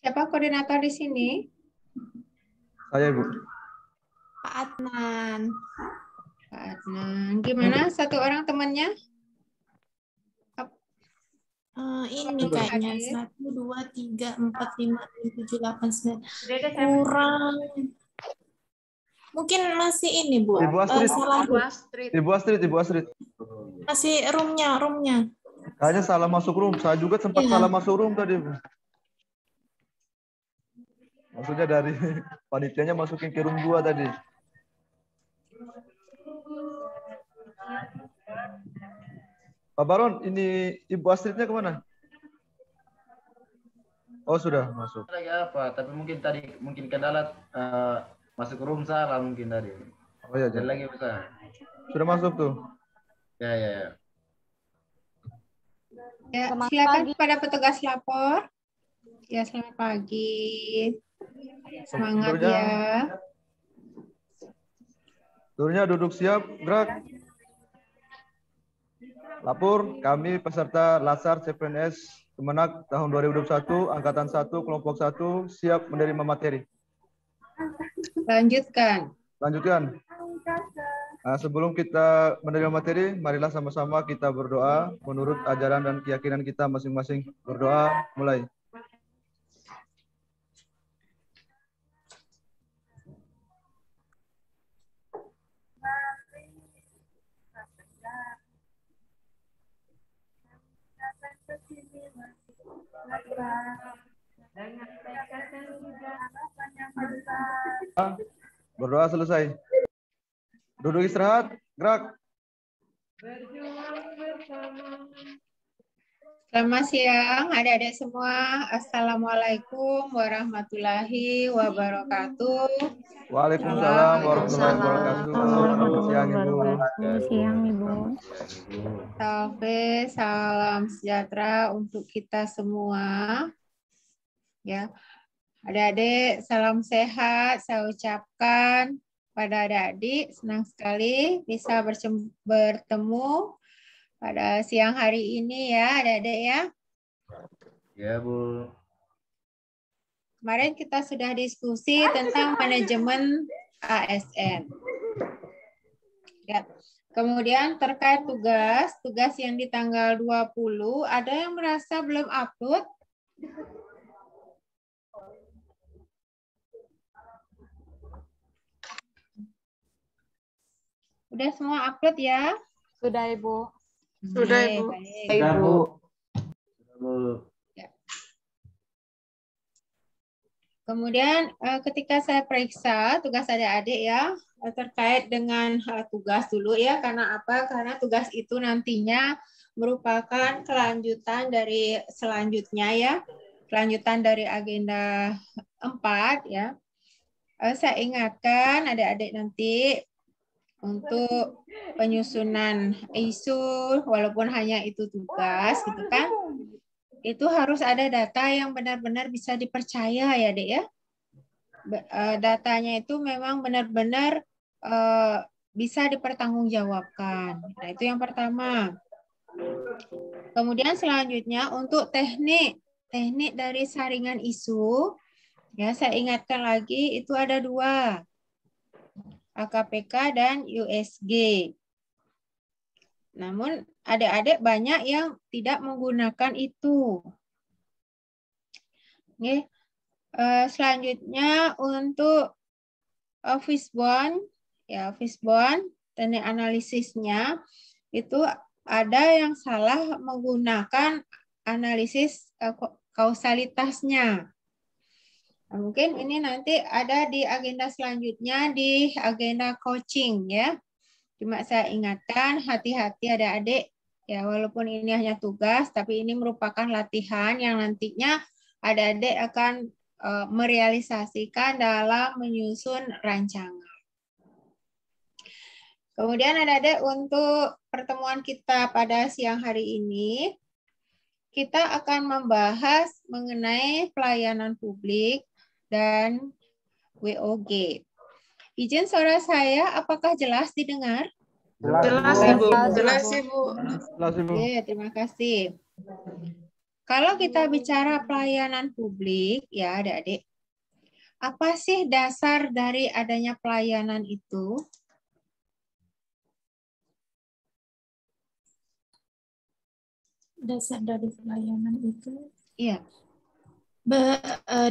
Siapa koordinator di sini? Saya, Ibu. Pak Adnan. Pak Adnan. Gimana satu orang temannya? Ini Belum kayaknya hadir. 1, 2, 3, 4, 5, 6, 7, 8, 9. Kurang. Mungkin masih ini, Bu. Ibu Astrid. Salah. Ibu Astrid, Ibu Astrid. Masih roomnya. Kayaknya salah masuk room. Saya juga sempat Iya. salah masuk room tadi, Bu. Maksudnya dari panitianya masukin ke room 2 tadi. Pak Baron, ini Ibu Astridnya kemana? Oh, sudah masuk. Lagi apa? Tapi mungkin kendala masuk room salah mungkin tadi. Oh ya, Dan lagi bisa. sudah masuk tuh. Ya. Ya, silakan kepada petugas lapor. Ya, selamat pagi. Semangat ya. Turunnya duduk siap, gerak. Lapor, kami peserta Lasar CPNS Kemenak tahun 2021, Angkatan 1, Kelompok 1, siap menerima materi. Lanjutkan. Nah, sebelum kita menerima materi, marilah sama-sama kita berdoa menurut ajaran dan keyakinan kita masing-masing. Berdoa, mulai. Berdoa selesai. Duduk istirahat, gerak. Selamat siang adik-adik semua. Assalamualaikum warahmatullahi wabarakatuh. Waalaikumsalam warahmatullahi wabarakatuh. Selamat siang, Ibu. Siang, Ibu. Salam sejahtera untuk kita semua. Ya, adik-adik salam sehat saya ucapkan pada adik-adik. Senang sekali bisa bertemu pada siang hari ini ya adik-adik ya. Ya, Bu. Kemarin kita sudah diskusi tentang manajemen ASN. Ya. Kemudian terkait tugas yang di tanggal 20, ada yang merasa belum upload? Udah semua upload ya? Sudah, Ibu. Sudah, Ibu. Sudah, Bu. Ya. Kemudian ketika saya periksa tugas adik-adik ya, terkait dengan tugas dulu ya, karena apa? Karena tugas itu nantinya merupakan kelanjutan dari selanjutnya ya, kelanjutan dari agenda 4 ya. Saya ingatkan adik-adik nanti untuk penyusunan isu, walaupun hanya itu tugas gitu kan, itu harus ada data yang benar-benar bisa dipercaya ya Dek ya. Datanya itu memang benar-benar bisa dipertanggungjawabkan. Nah, itu yang pertama. Kemudian selanjutnya untuk teknik dari saringan isu, ya saya ingatkan lagi itu ada 2. AKPK dan USG. Namun adik-adik banyak yang tidak menggunakan itu. Oke. Selanjutnya untuk Fishbone, ya Fishbone, teknik analisisnya itu ada yang salah menggunakan analisis kausalitasnya. Nah, mungkin ini nanti ada di agenda selanjutnya di agenda coaching ya. Cuma saya ingatkan hati-hati adik-adik ya, walaupun ini hanya tugas tapi ini merupakan latihan yang nantinya adik-adik akan merealisasikan dalam menyusun rancangan. Kemudian adik-adik untuk pertemuan kita pada siang hari ini kita akan membahas mengenai pelayanan publik dan WOG. Izin suara saya, apakah jelas didengar? Jelas, Ibu. Jelas, Ibu. Oke, terima kasih. Kalau kita bicara pelayanan publik, ya adik-adik, apa sih dasar dari adanya pelayanan itu? Dasar dari pelayanan itu, Iya.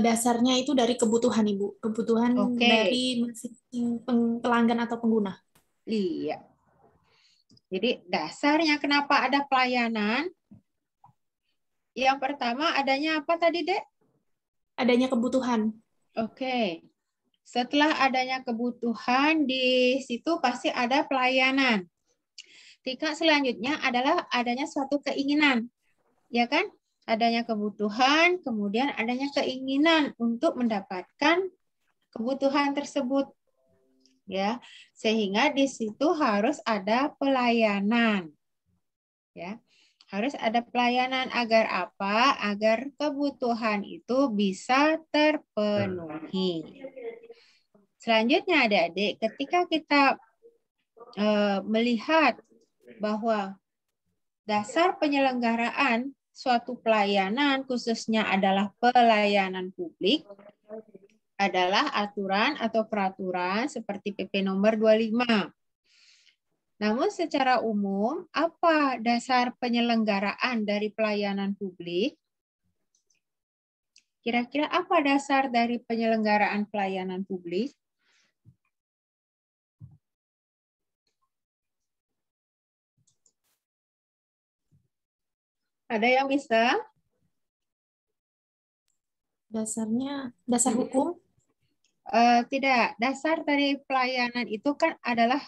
dasarnya itu dari kebutuhan, Ibu. Kebutuhan Oke. dari masing-masing pelanggan atau pengguna. Iya. Jadi dasarnya kenapa ada pelayanan? Yang pertama adanya apa tadi, Dek? Adanya kebutuhan. Oke. Setelah adanya kebutuhan, di situ pasti ada pelayanan. Tingkat selanjutnya adalah adanya suatu keinginan. Ya kan? Adanya kebutuhan, kemudian adanya keinginan untuk mendapatkan kebutuhan tersebut. Ya. Sehingga di situ harus ada pelayanan. Ya. Harus ada pelayanan agar apa? Agar kebutuhan itu bisa terpenuhi. Selanjutnya adik-adik, ketika kita melihat bahwa dasar penyelenggaraan suatu pelayanan khususnya adalah pelayanan publik adalah aturan atau peraturan seperti PP nomor 25. Namun secara umum, apa dasar penyelenggaraan dari pelayanan publik? Kira-kira apa dasar dari penyelenggaraan pelayanan publik? Ada yang bisa? Dasarnya, dasar hukum? Tidak. Dasar dari pelayanan itu kan adalah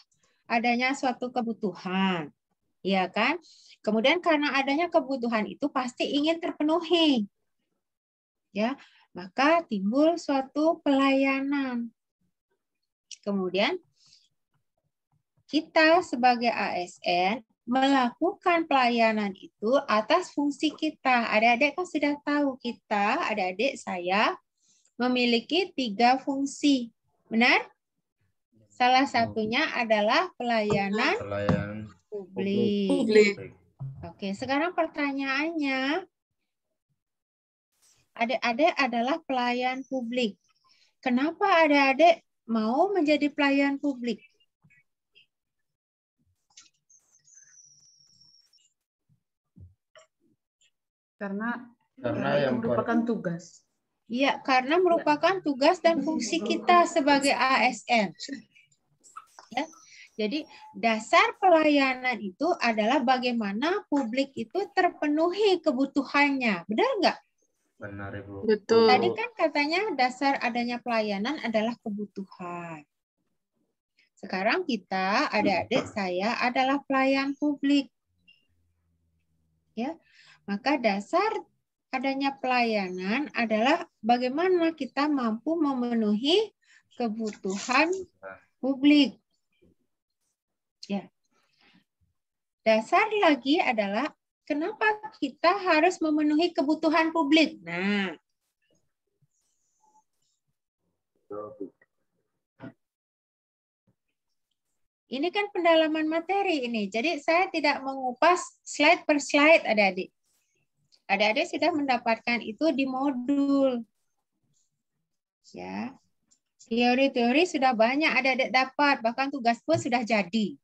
adanya suatu kebutuhan. Ya kan? Kemudian karena adanya kebutuhan itu pasti ingin terpenuhi. Ya, maka timbul suatu pelayanan. Kemudian kita sebagai ASN melakukan pelayanan itu atas fungsi kita. Adik-adik kan sudah tahu kita, adik-adik saya memiliki 3 fungsi. Benar? Salah satunya adalah pelayanan publik. Oke, sekarang pertanyaannya, adik-adik adalah pelayan publik. Kenapa adik-adik mau menjadi pelayan publik? Karena yang merupakan tugas. Iya, karena merupakan tugas dan fungsi kita sebagai ASN. Ya. Jadi dasar pelayanan itu adalah bagaimana publik itu terpenuhi kebutuhannya. Benar nggak? Benar, Ibu. Betul. Tadi kan katanya dasar adanya pelayanan adalah kebutuhan. Sekarang kita, adik-adik saya adalah pelayan publik. Ya. Maka dasar adanya pelayanan adalah bagaimana kita mampu memenuhi kebutuhan publik. Ya. Dasar lagi adalah kenapa kita harus memenuhi kebutuhan publik. Nah, ini kan pendalaman materi ini. Jadi saya tidak mengupas slide per slide, adik-adik. Adik-adik sudah mendapatkan itu di modul. Ya. Teori-teori sudah banyak adik-adik dapat, bahkan tugas pun sudah jadi.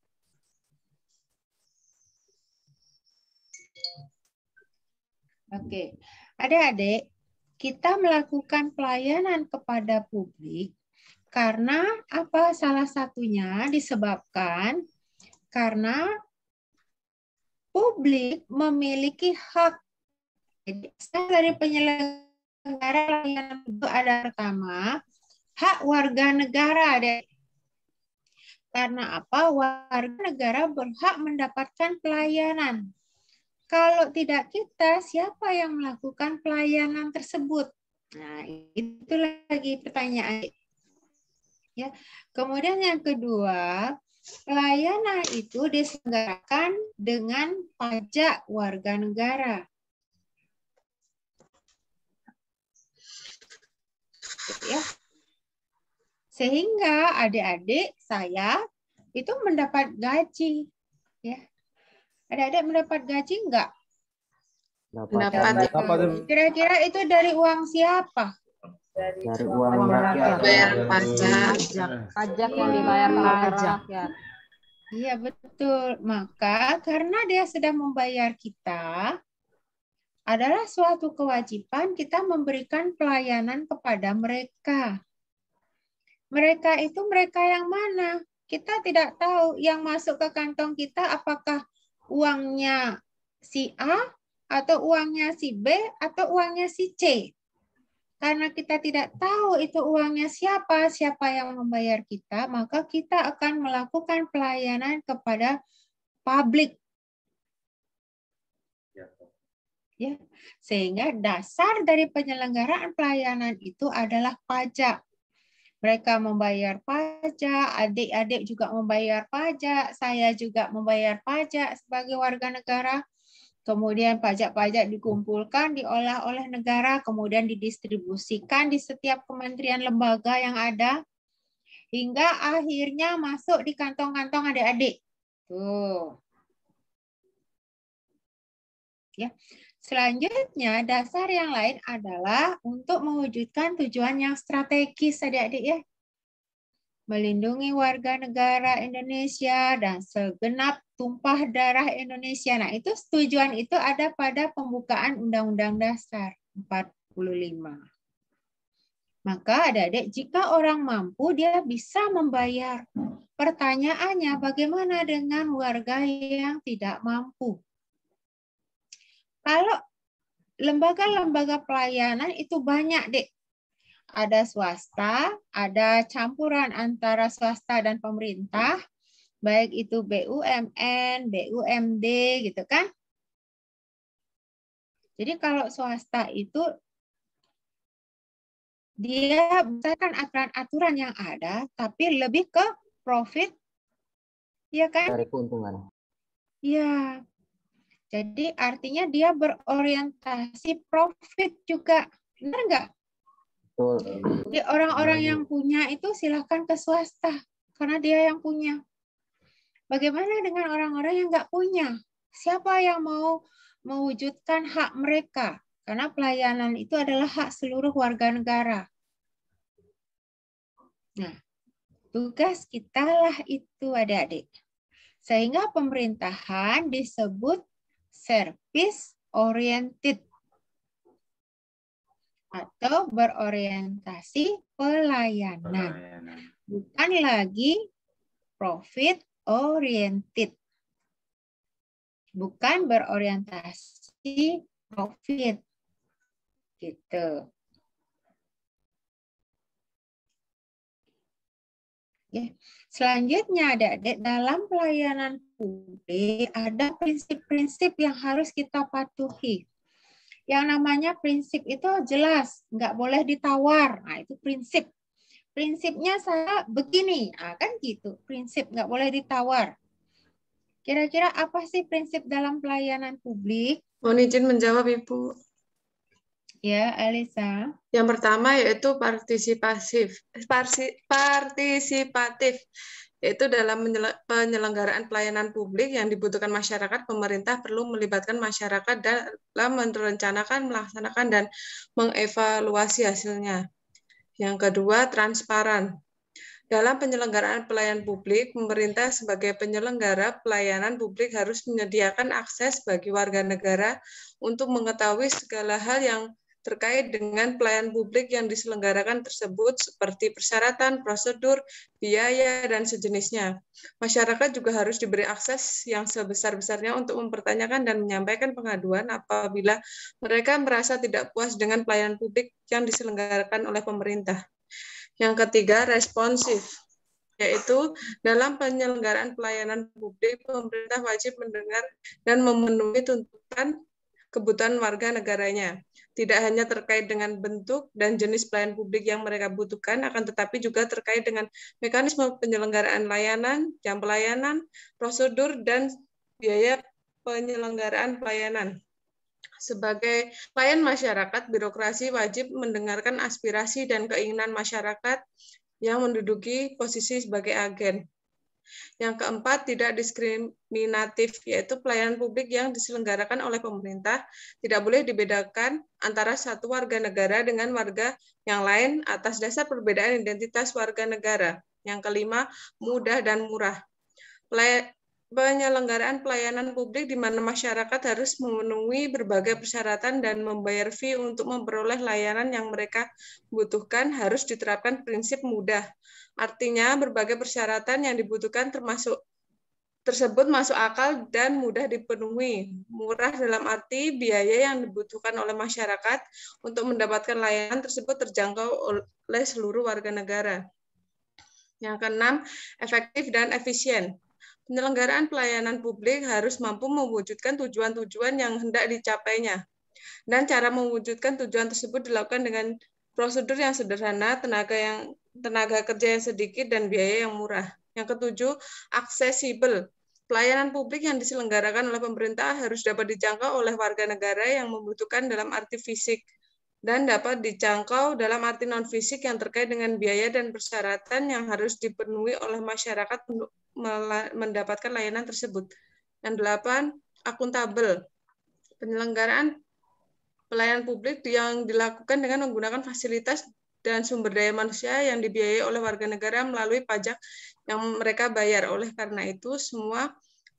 Oke, adik-adik, kita melakukan pelayanan kepada publik karena apa? Salah satunya disebabkan karena publik memiliki hak. Jadi, dari penyelenggara pelayanan itu ada pertama, hak warga negara. Karena apa? Warga negara berhak mendapatkan pelayanan. Kalau tidak kita, siapa yang melakukan pelayanan tersebut? Nah, itu lagi pertanyaan. Ya. Kemudian yang kedua, pelayanan itu diselenggarakan dengan pajak warga negara. Ya. Sehingga adik-adik saya itu mendapat gaji. Ya. Adik-adik mendapat gaji enggak? Pendapat. Apa tuh? Kira-kira itu dari uang siapa? Dari uang rakyat. Bayar pajak. Pajak yang dibayar oleh rakyat. Iya, betul. Maka karena dia sudah membayar kita, adalah suatu kewajiban kita memberikan pelayanan kepada mereka. Mereka itu mereka yang mana? Kita tidak tahu yang masuk ke kantong kita apakah uangnya si A atau uangnya si B atau uangnya si C. Karena kita tidak tahu itu uangnya siapa yang membayar kita, maka kita akan melakukan pelayanan kepada publik. Ya, sehingga dasar dari penyelenggaraan pelayanan itu adalah pajak. Mereka membayar pajak, adik-adik juga membayar pajak, saya juga membayar pajak sebagai warga negara. Kemudian pajak-pajak dikumpulkan, diolah oleh negara, kemudian didistribusikan di setiap kementerian lembaga yang ada, hingga akhirnya masuk di kantong-kantong adik-adik. Tuh. Ya. Selanjutnya, dasar yang lain adalah untuk mewujudkan tujuan yang strategis, adik-adik ya. Melindungi warga negara Indonesia dan segenap tumpah darah Indonesia. Nah, itu tujuan itu ada pada pembukaan Undang-Undang Dasar 45. Maka adik-adik, jika orang mampu, dia bisa membayar. Pertanyaannya, bagaimana dengan warga yang tidak mampu? Kalau lembaga-lembaga pelayanan itu banyak, Dek. Ada swasta, ada campuran antara swasta dan pemerintah, baik itu BUMN, BUMD, gitu kan. Jadi kalau swasta itu, dia berdasarkan aturan-aturan yang ada, tapi lebih ke profit, ya kan? Dari keuntungan. Ya. Jadi artinya dia berorientasi profit juga. Benar nggak? Betul. Jadi orang-orang yang punya itu silahkan ke swasta. Karena dia yang punya. Bagaimana dengan orang-orang yang nggak punya? Siapa yang mau mewujudkan hak mereka? Karena pelayanan itu adalah hak seluruh warga negara. Nah, tugas kita lah itu adik-adik. Sehingga pemerintahan disebut service oriented atau berorientasi pelayanan. Bukan lagi profit oriented. Bukan berorientasi profit. Gitu. Ya. Selanjutnya, adik-adik, dalam pelayanan publik ada prinsip-prinsip yang harus kita patuhi. Yang namanya prinsip itu jelas, nggak boleh ditawar. Nah, itu prinsip. Prinsipnya saya begini, kan gitu. Prinsip nggak boleh ditawar. Kira-kira apa sih prinsip dalam pelayanan publik? Mohon izin menjawab, Ibu. Ya, Elisa. Yang pertama yaitu partisipatif, yaitu dalam penyelenggaraan pelayanan publik yang dibutuhkan masyarakat, pemerintah perlu melibatkan masyarakat dalam merencanakan, melaksanakan, dan mengevaluasi hasilnya. Yang kedua, transparan. Dalam penyelenggaraan pelayanan publik, pemerintah sebagai penyelenggara pelayanan publik harus menyediakan akses bagi warga negara untuk mengetahui segala hal yang terkait dengan pelayanan publik yang diselenggarakan tersebut seperti persyaratan, prosedur, biaya, dan sejenisnya. Masyarakat juga harus diberi akses yang sebesar-besarnya untuk mempertanyakan dan menyampaikan pengaduan apabila mereka merasa tidak puas dengan pelayanan publik yang diselenggarakan oleh pemerintah. Yang ketiga, responsif, yaitu dalam penyelenggaraan pelayanan publik, pemerintah wajib mendengar dan memenuhi tuntutan kebutuhan warga negaranya. Tidak hanya terkait dengan bentuk dan jenis pelayanan publik yang mereka butuhkan, akan tetapi juga terkait dengan mekanisme penyelenggaraan layanan, jam pelayanan, prosedur, dan biaya penyelenggaraan pelayanan. Sebagai pelayan masyarakat, birokrasi wajib mendengarkan aspirasi dan keinginan masyarakat yang menduduki posisi sebagai agen. Yang keempat, tidak diskriminatif, yaitu pelayanan publik yang diselenggarakan oleh pemerintah tidak boleh dibedakan antara satu warga negara dengan warga yang lain atas dasar perbedaan identitas warga negara. Yang kelima, mudah dan murah. Penyelenggaraan pelayanan publik di mana masyarakat harus memenuhi berbagai persyaratan dan membayar fee untuk memperoleh layanan yang mereka butuhkan harus diterapkan prinsip mudah. Artinya, berbagai persyaratan yang dibutuhkan tersebut masuk akal dan mudah dipenuhi. Murah dalam arti biaya yang dibutuhkan oleh masyarakat untuk mendapatkan layanan tersebut terjangkau oleh seluruh warga negara. Yang keenam, efektif dan efisien. Penyelenggaraan pelayanan publik harus mampu mewujudkan tujuan-tujuan yang hendak dicapainya. Dan cara mewujudkan tujuan tersebut dilakukan dengan prosedur yang sederhana, tenaga kerja yang sedikit, dan biaya yang murah. Yang ketujuh, aksesibel. Pelayanan publik yang diselenggarakan oleh pemerintah harus dapat dijangkau oleh warga negara yang membutuhkan dalam arti fisik, dan dapat dijangkau dalam arti non-fisik yang terkait dengan biaya dan persyaratan yang harus dipenuhi oleh masyarakat untuk mendapatkan layanan tersebut. Yang delapan, akuntabel. Penyelenggaraan pelayanan publik yang dilakukan dengan menggunakan fasilitas dan sumber daya manusia yang dibiayai oleh warga negara melalui pajak yang mereka bayar. Oleh karena itu, semua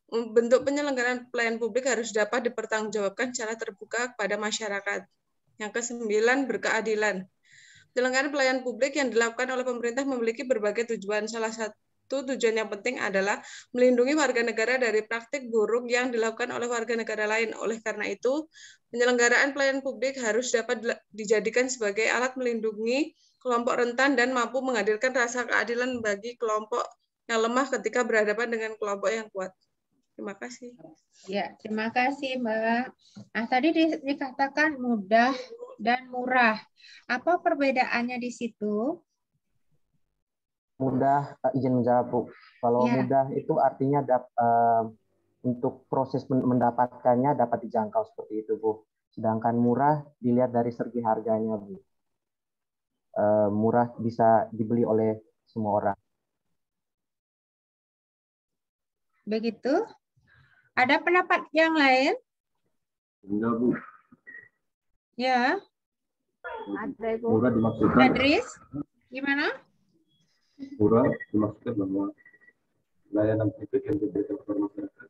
bentuk penyelenggaraan pelayanan publik harus dapat dipertanggungjawabkan secara terbuka kepada masyarakat. Yang kesembilan, berkeadilan. Penyelenggaraan pelayanan publik yang dilakukan oleh pemerintah memiliki berbagai tujuan. Salah satu tujuan yang penting adalah melindungi warga negara dari praktik buruk yang dilakukan oleh warga negara lain. Oleh karena itu, penyelenggaraan pelayanan publik harus dapat dijadikan sebagai alat melindungi kelompok rentan dan mampu menghadirkan rasa keadilan bagi kelompok yang lemah ketika berhadapan dengan kelompok yang kuat. Terima kasih. Ya, terima kasih, Mbak. Nah, tadi dikatakan mudah dan murah. Apa perbedaannya di situ? Mudah, izin menjawab, Bu. Kalau Ya. mudah itu artinya untuk proses mendapatkannya dapat dijangkau seperti itu, Bu. Sedangkan murah dilihat dari segi harganya, Bu. Murah bisa dibeli oleh semua orang. Begitu? Ada pendapat yang lain? Enggak, Bu. Ya. Ada, Ibu. Murah dimaksudkan Adris, gimana? murah dimaksudkan bahwa layanan publik yang diberikan kepada masyarakat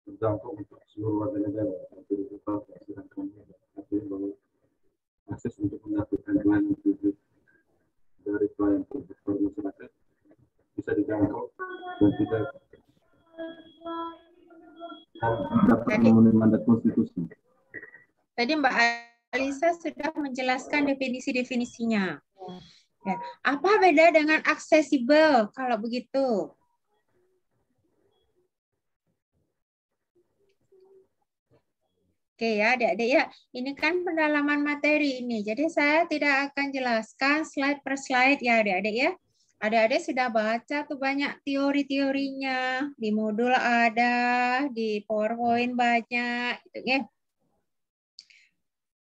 terjangkau untuk seluruh warga negara. Artinya bahwa akses untuk mendapatkan layanan publik dari pelayan publik kepada masyarakat bisa dijangkau dan tidak dapat memenuhi mandat konstitusi. Tadi Mbak Alisa sudah menjelaskan definisi-definisinya. Ya. Apa beda dengan aksesibel kalau begitu? Oke ya, adik-adik ya. Ini kan pendalaman materi ini. Jadi saya tidak akan jelaskan slide per slide ya adik-adik ya. Adik-adik sudah baca tuh banyak teori-teorinya. Di modul ada, di PowerPoint banyak. Gitu ya.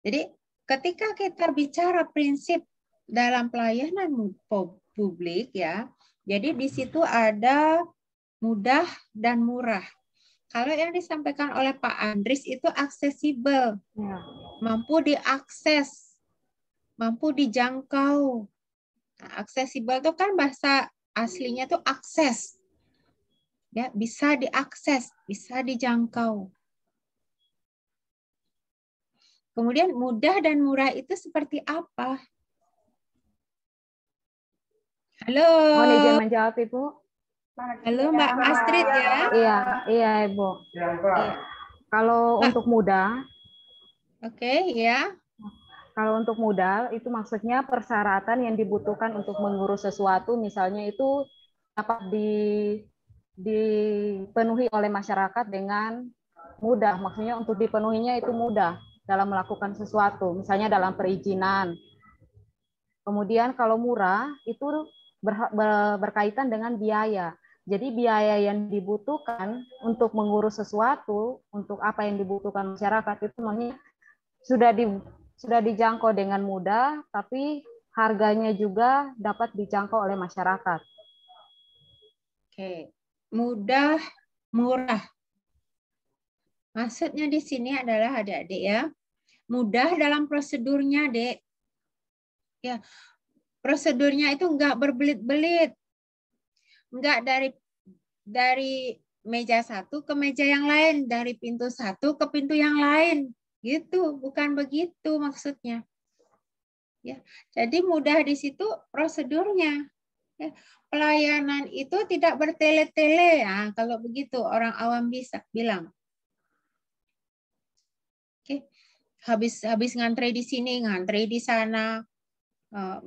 Jadi ketika kita bicara prinsip dalam pelayanan publik ya, jadi di situ ada mudah dan murah. Kalau yang disampaikan oleh Pak Andris itu aksesibel, mampu diakses, mampu dijangkau. Nah, aksesibel itu kan bahasa aslinya tuh akses, ya bisa diakses, bisa dijangkau. Kemudian mudah dan murah itu seperti apa? Halo. Mohon izin menjawab, Ibu. Halo Mbak Astrid ya. Iya, Ibu. Iya. Kalau untuk mudah, Oke, ya. kalau untuk mudah itu maksudnya persyaratan yang dibutuhkan untuk mengurus sesuatu, misalnya itu dapat dipenuhi oleh masyarakat dengan mudah. Maksudnya untuk dipenuhinya itu mudah dalam melakukan sesuatu, misalnya dalam perizinan. Kemudian kalau murah itu berkaitan dengan biaya. Jadi biaya yang dibutuhkan untuk mengurus sesuatu, untuk apa yang dibutuhkan masyarakat itu namanya sudah dijangkau dengan mudah, tapi harganya juga dapat dijangkau oleh masyarakat. Oke. mudah, murah. Maksudnya di sini adalah adik-adik ya, mudah dalam prosedurnya, Dek. Ya, prosedurnya itu enggak berbelit-belit. Enggak dari meja satu ke meja yang lain, dari pintu satu ke pintu yang lain. Gitu, bukan begitu maksudnya. Ya, jadi mudah di situ prosedurnya. Ya, pelayanan itu tidak bertele-tele. Nah, kalau begitu orang awam bisa bilang. Oke, habis ngantre di sini, ngantre di sana.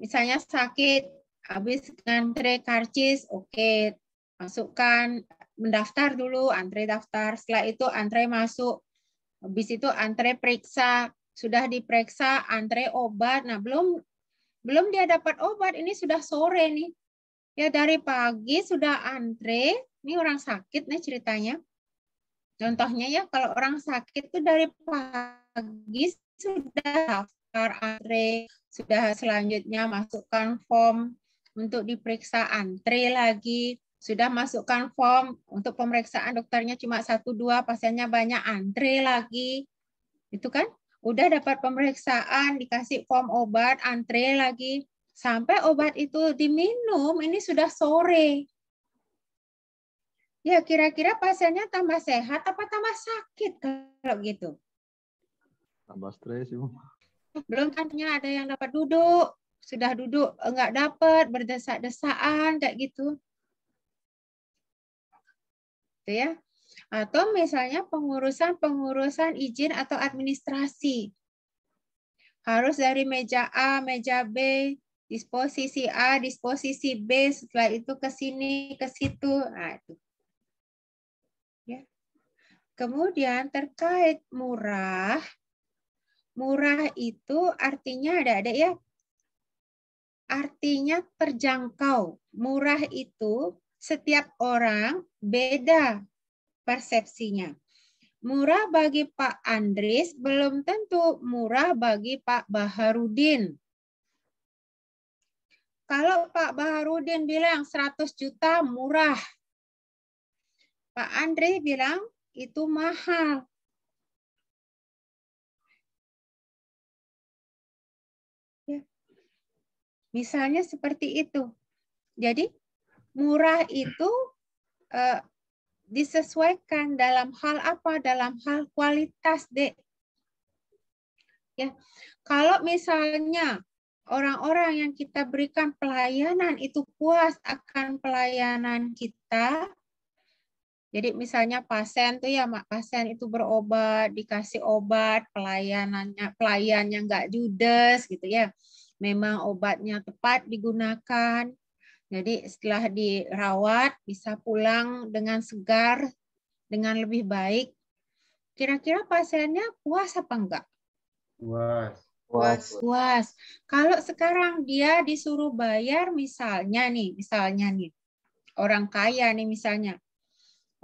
Misalnya sakit, habis ngantre karcis, oke, masukkan, mendaftar dulu, antre daftar. Setelah itu antre masuk. Habis itu antre periksa, sudah diperiksa, antre obat. Nah, belum dia dapat obat, ini sudah sore nih. Ya dari pagi sudah antre, ini orang sakit nih ceritanya. Contohnya ya kalau orang sakit tuh dari pagi sudah daftar antre, sudah selanjutnya masukkan form untuk diperiksa, antre lagi, sudah masukkan form untuk pemeriksaan dokternya cuma 1-2, pasiennya banyak, antre lagi. Itu kan udah dapat pemeriksaan, dikasih form obat, antre lagi. Sampai obat itu diminum, ini sudah sore. Ya, kira-kira pasiennya tambah sehat apa tambah sakit kalau gitu? Tambah stres, Ibu. Belum tanya ada yang dapat duduk, sudah duduk enggak dapat, berdesak-desaan kayak gitu. Itu ya. Atau misalnya pengurusan izin atau administrasi. Harus dari meja A, meja B, disposisi A, disposisi B, setelah itu ke sini, ke situ. Nah, itu. Ya. Kemudian terkait murah, murah itu artinya ada ya, artinya terjangkau. Murah itu setiap orang beda persepsinya. Murah bagi Pak Andris belum tentu murah bagi Pak Baharudin. Kalau Pak Baharudin bilang 100 juta murah, Pak Andri bilang itu mahal. Ya. Misalnya seperti itu. Jadi murah itu disesuaikan dalam hal apa? Dalam hal kualitas, Dek. Ya. Kalau misalnya orang-orang yang kita berikan pelayanan itu puas akan pelayanan kita, jadi misalnya pasien tuh ya, pasien itu berobat, dikasih obat, pelayannya nggak judes gitu ya. Memang obatnya tepat digunakan. Jadi setelah dirawat bisa pulang dengan segar, dengan lebih baik. Kira-kira pasiennya puas apa enggak? Puas. Puas. Kalau sekarang dia disuruh bayar misalnya nih, orang kaya nih misalnya.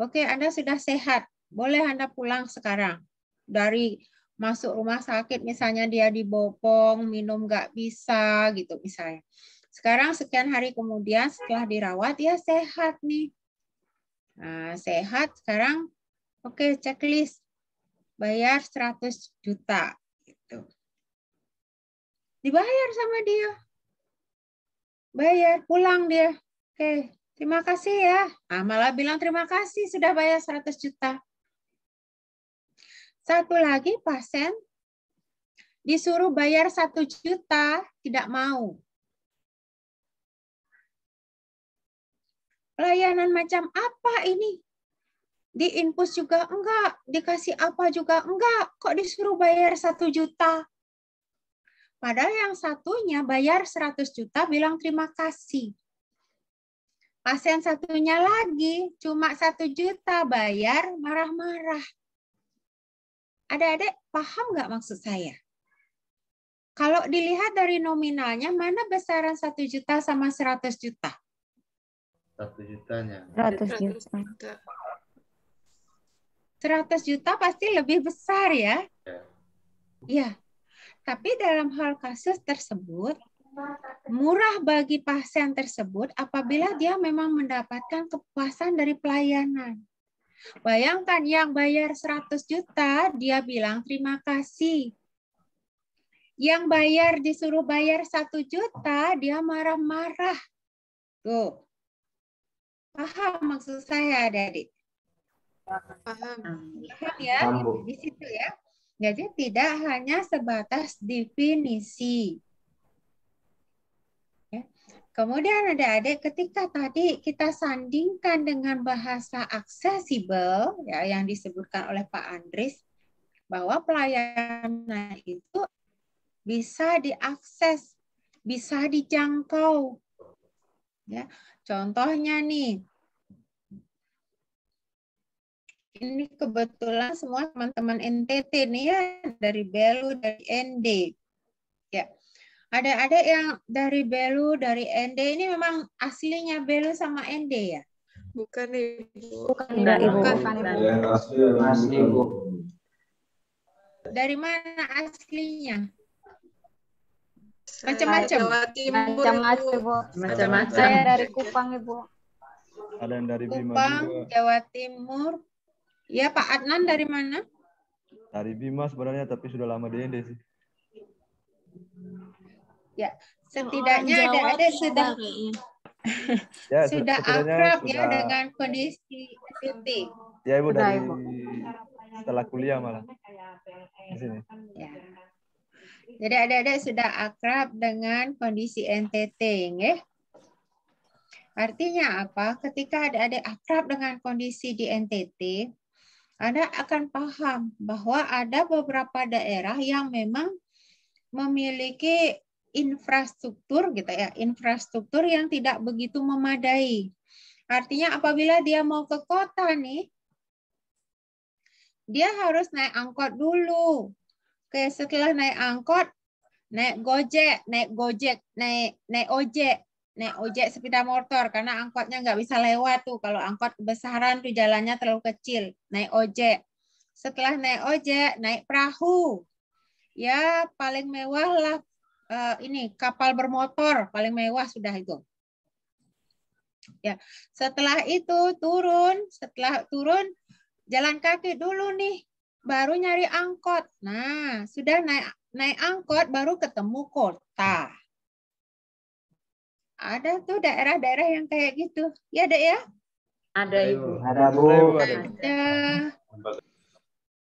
Oke, Anda sudah sehat. Boleh Anda pulang sekarang. Dari masuk rumah sakit, misalnya dia dibopong, minum nggak bisa, gitu misalnya. Sekarang sekian hari kemudian setelah dirawat, ya sehat nih. Nah, sehat sekarang, oke, checklist. Bayar 100 juta. Gitu. Dibayar sama dia. Bayar, pulang dia. Oke. Terima kasih ya. Nah, malah bilang terima kasih sudah bayar 100 juta. Satu lagi pasien disuruh bayar 1 juta, tidak mau. Pelayanan macam apa ini? Diinfus juga enggak, dikasih apa juga enggak. Kok disuruh bayar 1 juta? Padahal yang satunya bayar 100 juta bilang terima kasih. Pasien satunya lagi cuma 1 juta bayar marah-marah. Adik-adik paham nggak maksud saya? Kalau dilihat dari nominalnya, mana besaran 1 juta sama 100 juta? 1 jutanya. 100 juta. 100 juta pasti lebih besar ya? Ya. Ya. Tapi dalam hal kasus tersebut, Murah bagi pasien tersebut apabila dia memang mendapatkan kepuasan dari pelayanan. Bayangkan yang bayar 100 juta, dia bilang terima kasih. Yang bayar disuruh bayar 1 juta, dia marah-marah. Tuh. Paham maksud saya, adik-adik? Paham. Paham ya? Di situ ya. Jadi tidak hanya sebatas definisi. Ya. Kemudian adik-adik, ketika tadi kita sandingkan dengan bahasa aksesibel, ya, yang disebutkan oleh Pak Andris, bahwa pelayanan itu bisa diakses, bisa dijangkau. Ya, contohnya nih, ini kebetulan semua teman-teman NTT nih ya, dari Belu, dari ND. Ya, ada yang dari Belu, dari ND ini memang aslinya Belu sama ND ya? Bukan Ibu. Bukan, Ibu. Bukan. Asli, Bu. Dari mana aslinya? Saya Macam-macam. Jawa Timur, Macam-macam, Ibu. Ibu. Macam-macam. Saya dari Kupang, Ibu. Ada yang dari Bima Kupang, juga. Jawa Timur. Ya, Pak Adnan dari mana? Dari Bima sebenarnya, tapi sudah lama di ND sih. Ya, setidaknya adik-adik sudah Ya, sudah setidaknya akrab ya sudah- dengan kondisi NTT. Ya Ibu, Sudah, dari Ibu. setelah kuliah malah di sini. Ya. Jadi adik-adik sudah akrab dengan kondisi NTT, ya. Artinya apa? Ketika adik-adik akrab dengan kondisi di NTT, Anda akan paham bahwa ada beberapa daerah yang memang memiliki infrastruktur gitu ya, infrastruktur yang tidak begitu memadai. Artinya apabila dia mau ke kota nih, dia harus naik angkot dulu. Oke, setelah naik angkot, naik Gojek, naik ojek sepeda motor karena angkotnya nggak bisa lewat tuh. Kalau angkot kebesaran tuh jalannya terlalu kecil, naik ojek. Setelah naik ojek, naik perahu. Ya, paling mewah lah ini kapal bermotor, paling mewah sudah itu. Ya, setelah itu setelah turun jalan kaki dulu nih, baru nyari angkot. Nah, sudah naik angkot baru ketemu kota. Ada tuh daerah-daerah yang kayak gitu. Ya, Dek ya? Ada Ibu. Ada, Bu. Ada.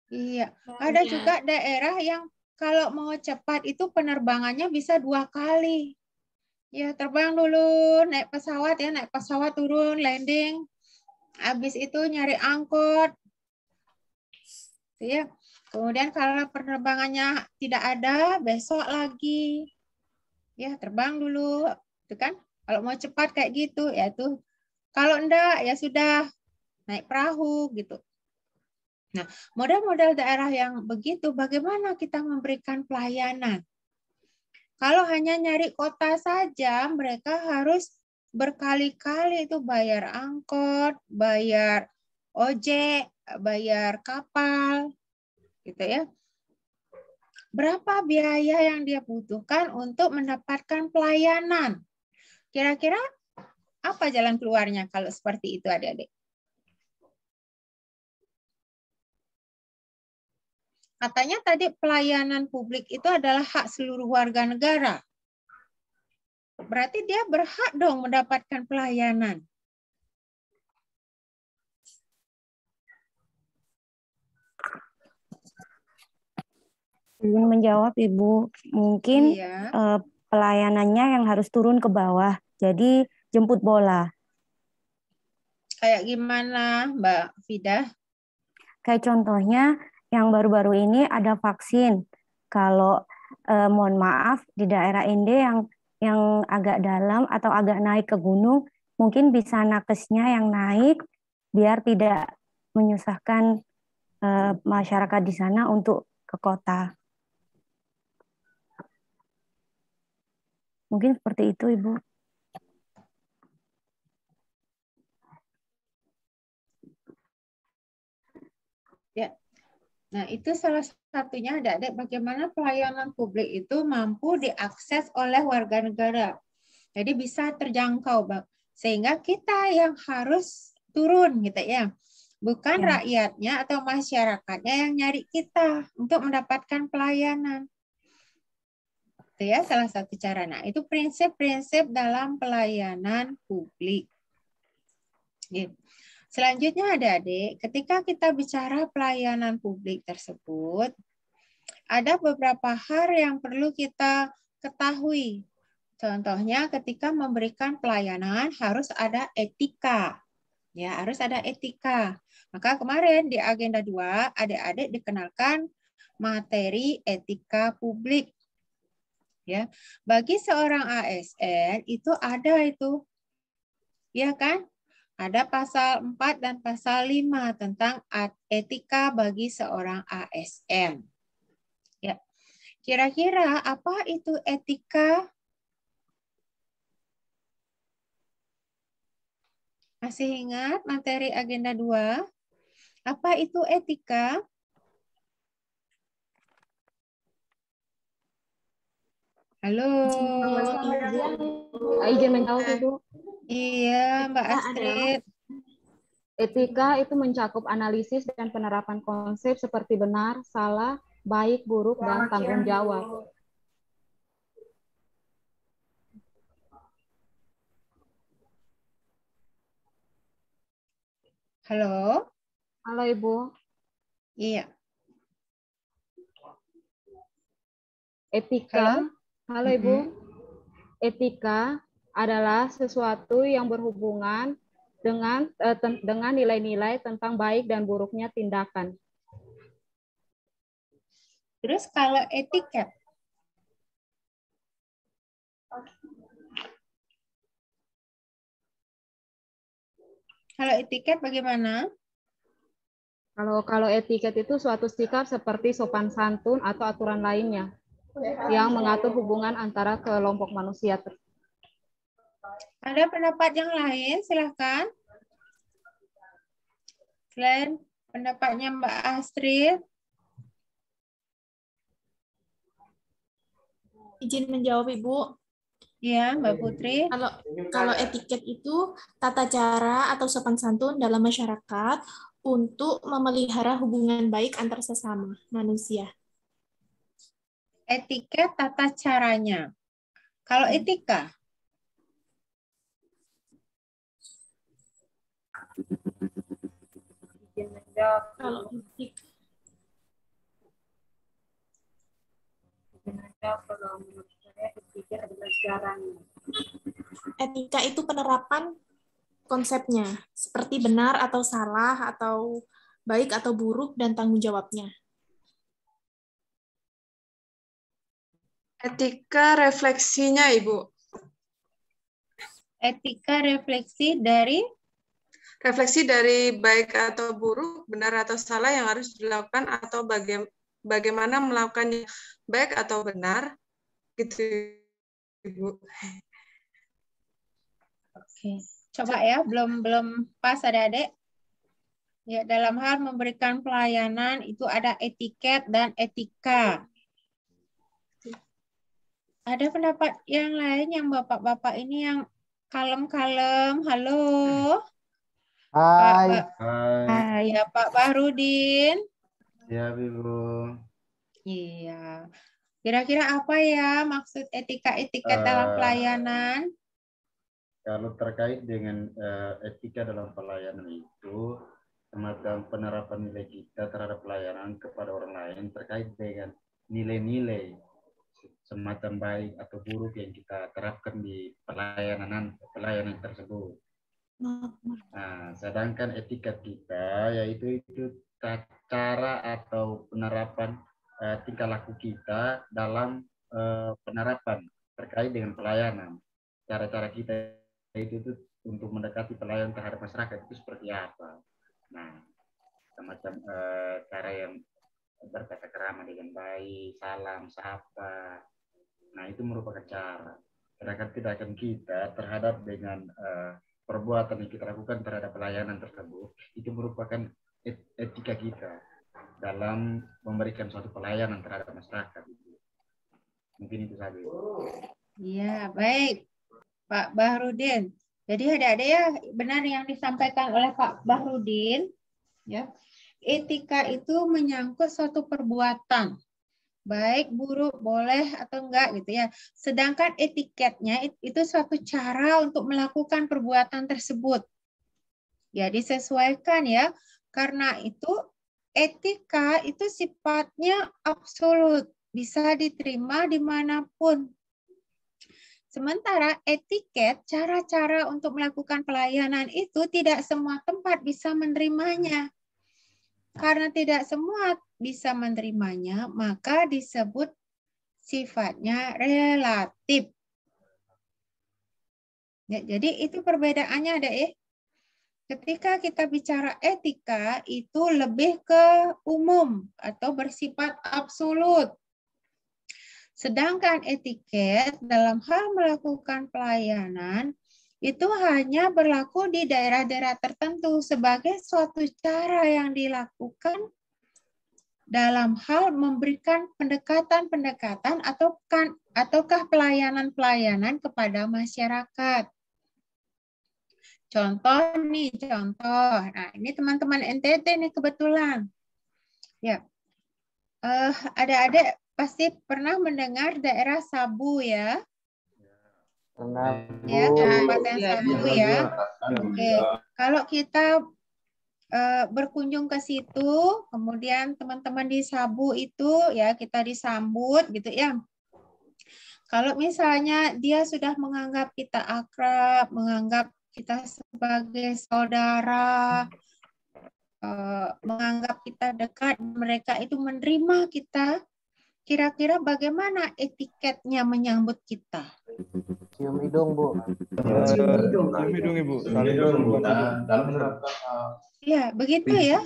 Iya, ada juga daerah yang kalau mau cepat itu penerbangannya bisa 2 kali. Ya, terbang dulu, naik pesawat turun, landing. Habis itu nyari angkot. Ya. Kemudian kalau penerbangannya tidak ada, besok lagi. Ya, terbang dulu. Itu kan? Kalau mau cepat kayak gitu, ya itu. Kalau enggak, ya sudah naik perahu gitu. Nah, model-model daerah yang begitu, bagaimana kita memberikan pelayanan? Kalau hanya nyari kota saja, mereka harus berkali-kali itu bayar angkot, bayar ojek, bayar kapal, gitu ya. Berapa biaya yang dia butuhkan untuk mendapatkan pelayanan? Kira-kira apa jalan keluarnya kalau seperti itu, adik-adik? Katanya tadi pelayanan publik itu adalah hak seluruh warga negara. Berarti dia berhak dong mendapatkan pelayanan. Belum menjawab, Ibu. Mungkin Iya. Pelayanannya yang harus turun ke bawah. Jadi jemput bola. Kayak gimana, Mbak Fidah? Kayak contohnya yang baru-baru ini ada vaksin. Kalau mohon maaf di daerah ND yang agak dalam atau agak naik ke gunung, mungkin bisa nakesnya yang naik biar tidak menyusahkan masyarakat di sana untuk ke kota. Mungkin seperti itu, Ibu. Ya. Nah, itu salah satunya adik-adik bagaimana pelayanan publik itu mampu diakses oleh warga negara. Jadi bisa terjangkau, Bang. Sehingga kita yang harus turun gitu ya. Bukan rakyatnya atau masyarakatnya yang nyari kita untuk mendapatkan pelayanan. Itu ya salah satu cara. Nah, itu prinsip-prinsip dalam pelayanan publik. Gitu. Selanjutnya adik-adik, ketika kita bicara pelayanan publik tersebut, ada beberapa hal yang perlu kita ketahui. Contohnya ketika memberikan pelayanan harus ada etika. Ya, harus ada etika. Maka kemarin di agenda 2, adik-adik dikenalkan materi etika publik. Ya, bagi seorang ASN itu ada itu. Ya kan? Ada pasal 4 dan pasal 5 tentang etika bagi seorang ASN. Ya. Kira-kira apa itu etika? Masih ingat materi agenda 2? Apa itu etika? Halo. Izin menjawab, Ibu. Iya, Mbak Astrid. Etika itu mencakup analisis dan penerapan konsep seperti benar, salah, baik, buruk, dan tanggung jawab. Halo. Halo, Ibu. Iya. Etika. Halo, Ibu. Etika adalah sesuatu yang berhubungan dengan nilai-nilai tentang baik dan buruknya tindakan. Terus kalau etiket? Kalau etiket bagaimana? Kalau etiket itu suatu sikap seperti sopan santun atau aturan lainnya yang mengatur hubungan antara kelompok manusia. Ada pendapat yang lain? Silahkan. Selain pendapatnya Mbak Astrid. Izin menjawab, Ibu. Ya, Mbak Putri. Kalau etiket itu tata cara atau sopan santun dalam masyarakat untuk memelihara hubungan baik antar sesama manusia. Etiket tata caranya. Kalau etika? Kalau etika, etika itu penerapan konsepnya, seperti benar atau salah, atau baik atau buruk, dan tanggung jawabnya. Etika refleksinya, Ibu. Etika refleksi dari? Refleksi dari baik atau buruk, benar atau salah yang harus dilakukan, atau bagaimana melakukannya, baik atau benar, gitu, Ibu. Oke, coba ya, belum pas adik-adik. Ya, dalam hal memberikan pelayanan itu ada etiket dan etika. Ada pendapat yang lain yang bapak-bapak ini yang kalem-kalem? Halo. Hai. Hai. Ya, Pak Bahrudin. Ya, Ibu. Iya. Kira-kira apa ya maksud etika-etika dalam pelayanan? Kalau terkait dengan etika dalam pelayanan itu, semacam penerapan nilai kita terhadap pelayanan kepada orang lain terkait dengan nilai-nilai semacam baik atau buruk yang kita terapkan di pelayanan tersebut. Nah, sedangkan etika kita yaitu cara atau penerapan tingkah laku kita dalam penerapan terkait dengan pelayanan. Cara-cara kita itu untuk mendekati pelayanan terhadap masyarakat itu seperti apa? Nah, semacam cara yang berkata kerama dengan baik, salam, sapa. Nah, itu merupakan cara. Sedangkan tindakan kita terhadap dengan perbuatan yang kita lakukan terhadap pelayanan tersebut, itu merupakan etika kita. dalam memberikan suatu pelayanan terhadap masyarakat. Mungkin itu saja. Iya, baik Pak Bahrudin. Jadi adik-adik ya, benar yang disampaikan oleh Pak Bahrudin, ya. Etika itu menyangkut suatu perbuatan, baik buruk boleh atau enggak gitu ya. Sedangkan etiketnya itu suatu cara untuk melakukan perbuatan tersebut. Ya, disesuaikan ya. Karena itu etika itu sifatnya absolut, bisa diterima dimanapun. Sementara etiket, cara-cara untuk melakukan pelayanan itu tidak semua tempat bisa menerimanya. Karena tidak semua bisa menerimanya, maka disebut sifatnya relatif. Ya, jadi itu perbedaannya ada ya. Ketika kita bicara etika, itu lebih ke umum atau bersifat absolut. Sedangkan etiket dalam hal melakukan pelayanan itu hanya berlaku di daerah-daerah tertentu sebagai suatu cara yang dilakukan dalam hal memberikan pendekatan-pendekatan ataukah pelayanan-pelayanan kepada masyarakat. Contoh nih, contoh. Nah, ini teman-teman NTT nih kebetulan. Ya, adik-adik pasti pernah mendengar daerah Sabu ya. Pernah, Ya, Bu. Kabupaten Sabu ya. Oke, kalau kita berkunjung ke situ, kemudian teman-teman di Sabu itu ya kita disambut gitu ya. Kalau misalnya dia sudah menganggap kita akrab, menganggap kita sebagai saudara, menganggap kita dekat, mereka itu menerima kita, kira-kira bagaimana etiketnya menyambut kita? Cium hidung, Bu. Cium hidung, Ibu. Saling bersentuhan. Ya, begitu ya.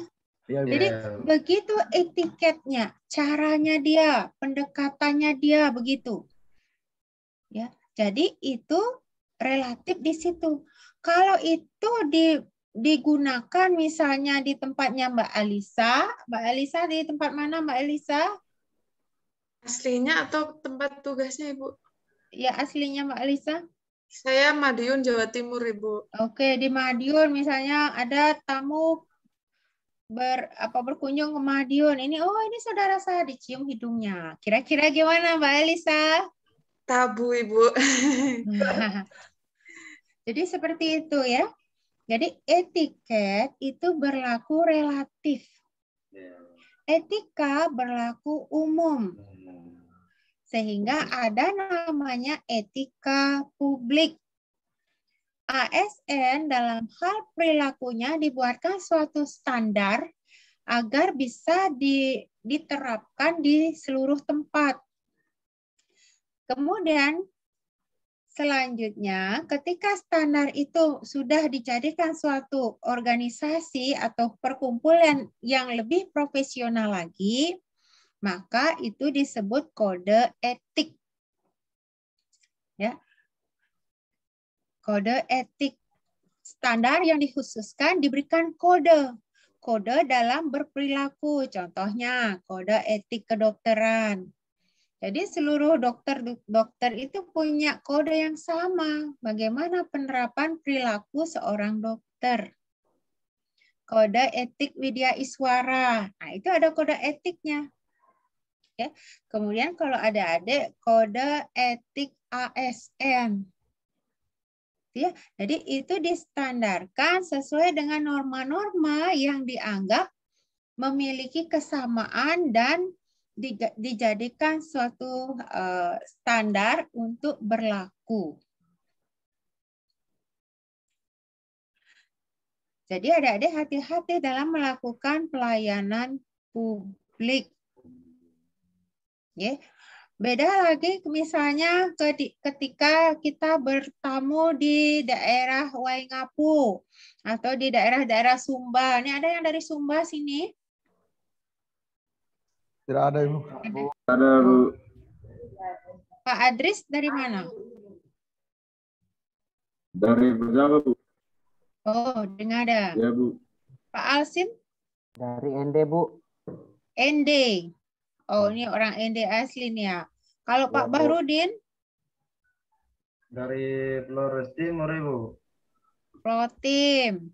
Jadi begitu etiketnya, caranya dia, pendekatannya dia begitu. Ya, jadi itu relatif di situ. Kalau itu digunakan misalnya di tempatnya Mbak Alisa di tempat mana Mbak Alisa? Aslinya atau tempat tugasnya, Ibu? Ya, aslinya Mbak Alisa. Saya Madiun, Jawa Timur, Ibu. Oke, di Madiun misalnya ada tamu berkunjung ke Madiun. Ini saudara saya, dicium hidungnya. Kira-kira gimana Mbak Alisa? Tabu, Ibu. Jadi seperti itu ya. Jadi etiket itu berlaku relatif. Etika berlaku umum. Sehingga ada namanya etika publik. ASN dalam hal perilakunya dibuatkan suatu standar agar bisa diterapkan di seluruh tempat. Kemudian selanjutnya, ketika standar itu sudah dijadikan suatu organisasi atau perkumpulan yang lebih profesional lagi, maka itu disebut kode etik. Ya. Kode etik. Standar yang dikhususkan diberikan kode. Kode dalam berperilaku, contohnya kode etik kedokteran. Jadi seluruh dokter itu punya kode yang sama. Bagaimana penerapan perilaku seorang dokter. Kode etik Widya Iswara. Nah, itu ada kode etiknya. Ya. Kemudian kalau ada kode etik ASN. Ya, jadi itu distandarkan sesuai dengan norma-norma yang dianggap memiliki kesamaan dan dijadikan suatu standar untuk berlaku. Jadi adik-adik hati-hati dalam melakukan pelayanan publik. Ya. Beda lagi misalnya ketika kita bertamu di daerah Waingapu atau di daerah-daerah Sumba. Ini ada yang dari Sumba sini? Tidak ada, Ibu. Ada, Bu. Pak Adris dari mana? Dari Berjava, Bu. Oh, dengar ada. Ya, Bu. Pak Alsin? Dari ND, Bu. ND. Oh, ini orang ND asli nih ya. Kalau Pak Bahrudin? Dari Flores Timur, Ibu. Protim.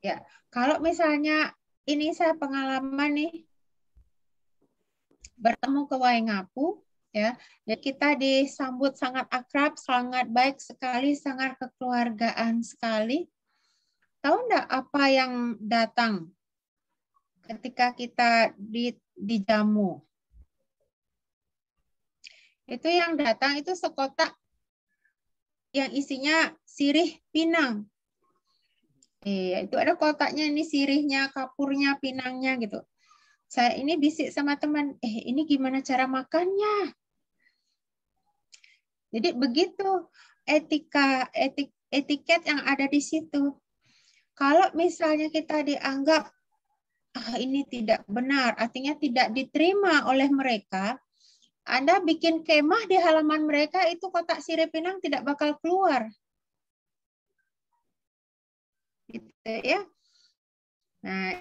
Ya, kalau misalnya ini saya pengalaman nih bertemu ke Waingapu, ya kita disambut sangat akrab, sangat baik sekali, sangat kekeluargaan sekali. Tahu enggak apa yang datang ketika kita dijamu? Itu yang datang itu sekotak yang isinya sirih pinang. Itu ada kotaknya, ini sirihnya, kapurnya, pinangnya gitu. Saya ini bisik sama teman, ini gimana cara makannya? Jadi begitu etiket yang ada di situ. Kalau misalnya kita dianggap ini tidak benar, artinya tidak diterima oleh mereka, Anda bikin kemah di halaman mereka, itu kotak sirih pinang tidak bakal keluar. Gitu ya. Nah,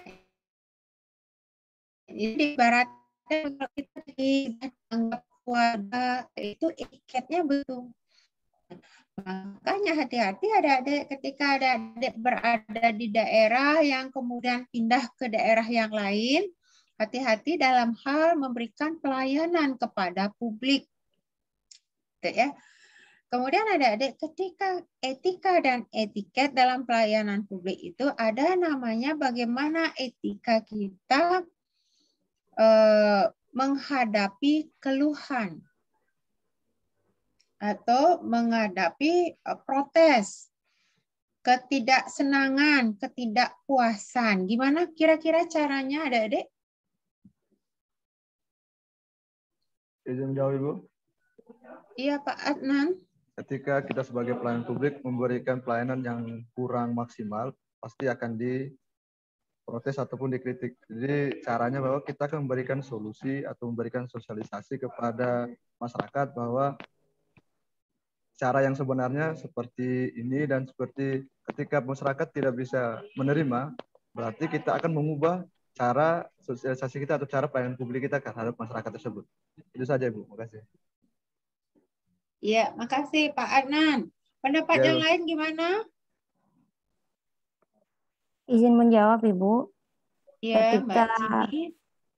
ini ibaratnya kalau kita dianggap keluarga, itu etiketnya betul. Makanya hati-hati adik-adik ketika adik-adik berada di daerah yang kemudian pindah ke daerah yang lain, hati-hati dalam hal memberikan pelayanan kepada publik. Ya. Kemudian adik-adik ketika etika dan etiket dalam pelayanan publik itu ada namanya bagaimana etika kita menghadapi keluhan atau menghadapi protes, ketidaksenangan, ketidakpuasan. Gimana kira-kira caranya adik-adik? Izin jawab, Ibu. Iya, Pak Adnan. Ketika kita sebagai pelayan publik memberikan pelayanan yang kurang maksimal, pasti akan diprotes ataupun dikritik. Jadi caranya bahwa kita akan memberikan solusi atau memberikan sosialisasi kepada masyarakat bahwa cara yang sebenarnya seperti ini, dan seperti ketika masyarakat tidak bisa menerima, berarti kita akan mengubah cara sosialisasi kita atau cara pelayanan publik kita terhadap masyarakat tersebut. Itu saja, Ibu. Terima kasih. Iya, makasih Pak Adnan. Pendapat yang lain gimana? Izin menjawab, Ibu. Iya, Mbak Cindy.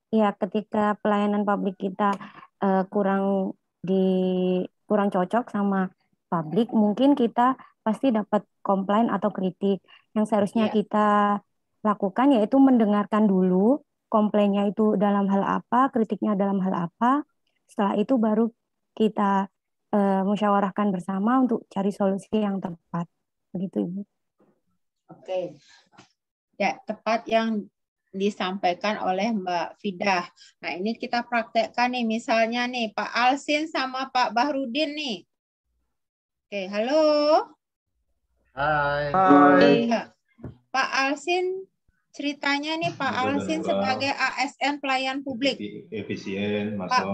Ya, ketika pelayanan publik kita kurang cocok sama publik, mungkin kita pasti dapat komplain atau kritik. Yang seharusnya kita lakukan yaitu mendengarkan dulu komplainnya itu dalam hal apa, kritiknya dalam hal apa. Setelah itu baru kita musyawarahkan bersama untuk cari solusi yang tepat. Begitu, Ibu. Oke. Ya, tepat yang disampaikan oleh Mbak Fidah. Nah, ini kita praktekkan nih, misalnya nih Pak Alsin sama Pak Bahrudin nih. Oke, halo. Hai. Iya. Pak Alsin, ceritanya nih Pak Alsin sebagai ASN pelayan publik. Efisien, Pak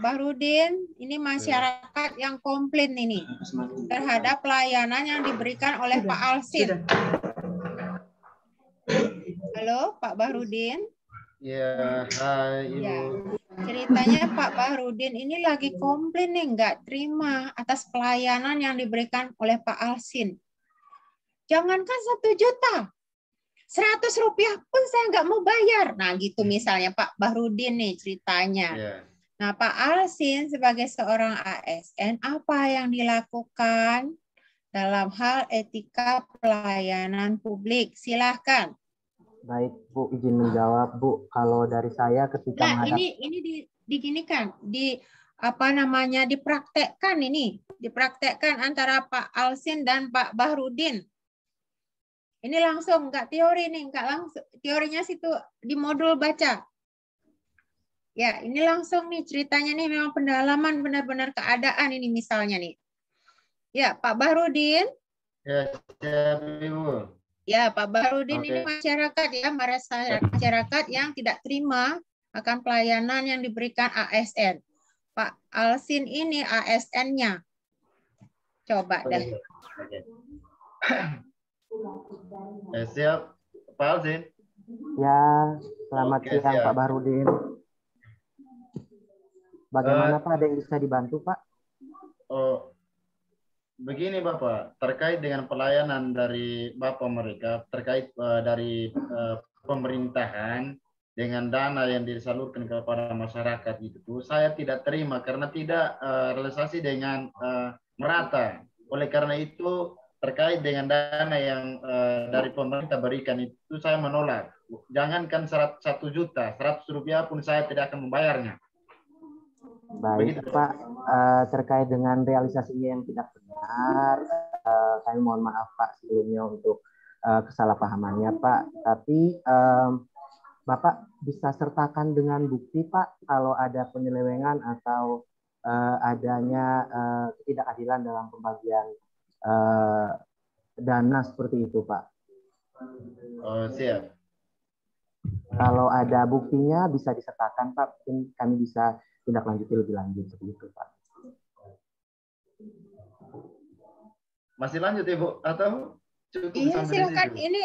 Bahrudin, ini masyarakat yang komplain ini terhadap pelayanan yang diberikan oleh Pak Alsin. Halo, Pak Bahrudin. Ya, hai Ibu. Ya, ceritanya Pak Bahrudin ini lagi komplain nih, nggak terima atas pelayanan yang diberikan oleh Pak Alsin. Jangankan 1 juta, 100 rupiah pun saya nggak mau bayar. Nah, gitu misalnya Pak Bahrudin nih ceritanya. Nah, Pak Alsin sebagai seorang ASN, apa yang dilakukan dalam hal etika pelayanan publik? Silahkan. Baik, Bu, izin menjawab, Bu. Kalau dari saya ketika ini diginikan, dipraktekkan antara Pak Alsin dan Pak Bahrudin. Ini langsung, nggak teori nih, nggak langsung. Teorinya situ di modul baca. Ya, ini langsung nih ceritanya nih, memang pendalaman benar-benar keadaan ini misalnya nih. Ya, Pak Bahrudin. Ya, siap Ibu. Ya, Pak Bahrudin ini masyarakat ya, masyarakat yang tidak terima akan pelayanan yang diberikan ASN. Pak Alsin ini ASN-nya. Coba dah. Siap, Pak Alsin. Ya, selamat Oke, siang siap. Pak Bahrudin. Bagaimana Pak, ada yang bisa dibantu Pak? Oh, begini Bapak, terkait dengan pelayanan dari Bapak mereka, terkait dari pemerintahan dengan dana yang disalurkan kepada masyarakat itu, saya tidak terima karena tidak realisasi dengan merata. Oleh karena itu, terkait dengan dana yang dari pemerintah berikan itu, saya menolak. Jangankan 100 juta, 100 rupiah pun saya tidak akan membayarnya. Baik Pak, terkait dengan realisasinya yang tidak benar, kami mohon maaf Pak sebelumnya untuk kesalahpahamannya Pak. Tapi Bapak bisa sertakan dengan bukti Pak kalau ada penyelewengan atau adanya ketidakadilan dalam pembagian dana seperti itu Pak. Oh, siap. Kalau ada buktinya bisa disertakan Pak, mungkin kami bisa tindak lanjuti lebih lanjut seperti itu Pak. Masih lanjut Ibu atau cukup Iya, sampai silakan. di situ? Ini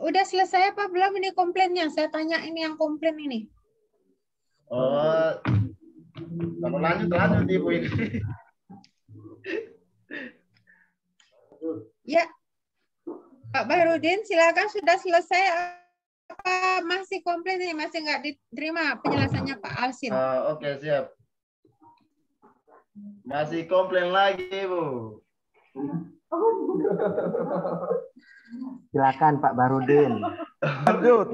udah selesai apa belum ini komplainnya? Saya tanya ini yang komplain ini. Oh, kalau lanjut Ibu ini. Ya, Pak Bahrudin, silakan sudah selesai apa masih komplain ini, masih nggak diterima penjelasannya Pak Alsin? Oke, siap. Masih komplain lagi Ibu. Silakan Pak Bahrudin. Lanjut.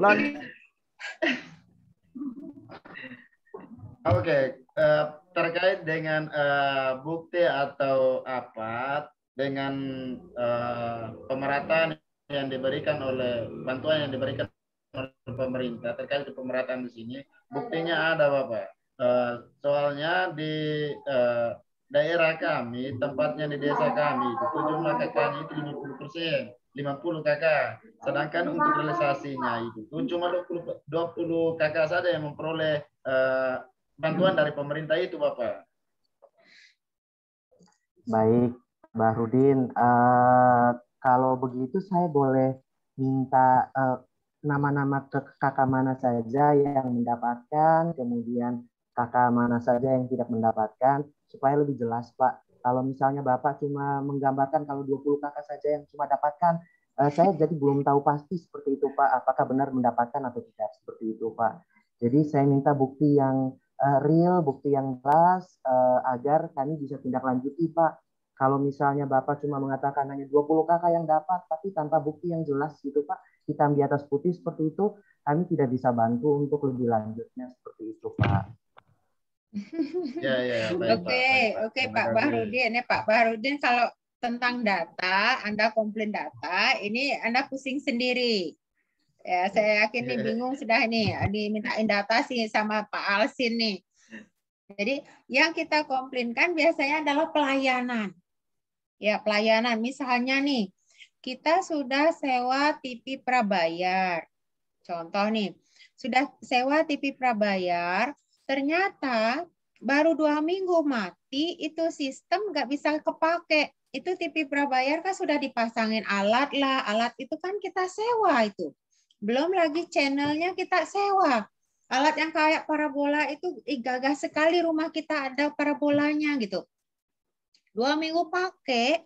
Oke, terkait dengan bukti atau apa dengan pemerataan yang diberikan oleh bantuan yang diberikan oleh pemerintah terkait pemerataan di sini, buktinya ada Bapak. Soalnya di daerah kami, tempatnya di desa kami, itu jumlah kakaknya itu 50%, 50 kakak. Sedangkan untuk realisasinya itu cuma 20 kakak saja yang memperoleh bantuan dari pemerintah itu, Bapak. Baik, Bahrudin. Kalau begitu saya boleh minta nama-nama kakak mana saja yang mendapatkan, kemudian kakak mana saja yang tidak mendapatkan, supaya lebih jelas, Pak. Kalau misalnya Bapak cuma menggambarkan kalau 20 kakak saja yang cuma dapatkan, saya jadi belum tahu pasti seperti itu, Pak. Apakah benar mendapatkan atau tidak seperti itu, Pak. Jadi saya minta bukti yang real, bukti yang jelas, agar kami bisa tindak lanjuti, Pak. Kalau misalnya Bapak cuma mengatakan hanya 20 kakak yang dapat, tapi tanpa bukti yang jelas gitu, Pak, hitam di atas putih seperti itu, kami tidak bisa bantu untuk lebih lanjutnya seperti itu, Pak. Oke, Pak Bahrudin. Pak Bahrudin, kalau tentang data, Anda komplain data, ini Anda pusing sendiri. Ya, saya yakin nih bingung sudah ini dimintain data sih sama Pak Alsin nih. Jadi yang kita komplainkan biasanya adalah pelayanan. Ya, pelayanan. Misalnya nih, kita sudah sewa TV prabayar. Contoh nih, sudah sewa TV prabayar, ternyata baru 2 minggu mati, itu sistem nggak bisa kepake. Itu TV prabayar kan sudah dipasangin alat lah, alat itu kan kita sewa itu. Belum lagi channelnya kita sewa. Alat yang kayak parabola itu gagah sekali rumah kita ada parabolanya gitu. 2 minggu pakai,